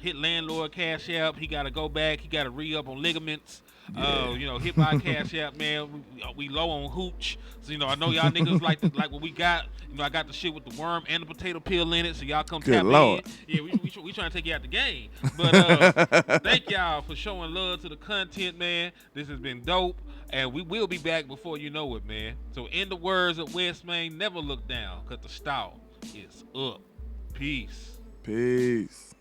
Hit Landlord cash out. He got to go back. He got to re-up on ligaments. Hit my cash out, man. We low on hooch. So I know y'all niggas like what we got. I got the shit with the worm and the potato peel in it. So y'all come Good tap Lord. in. Yeah, we trying to take you out the game. But thank y'all for showing love to the content, man. This has been dope. And we will be back before you know it, man. So in the words of West Main, never look down, because the style is up. Peace. Peace.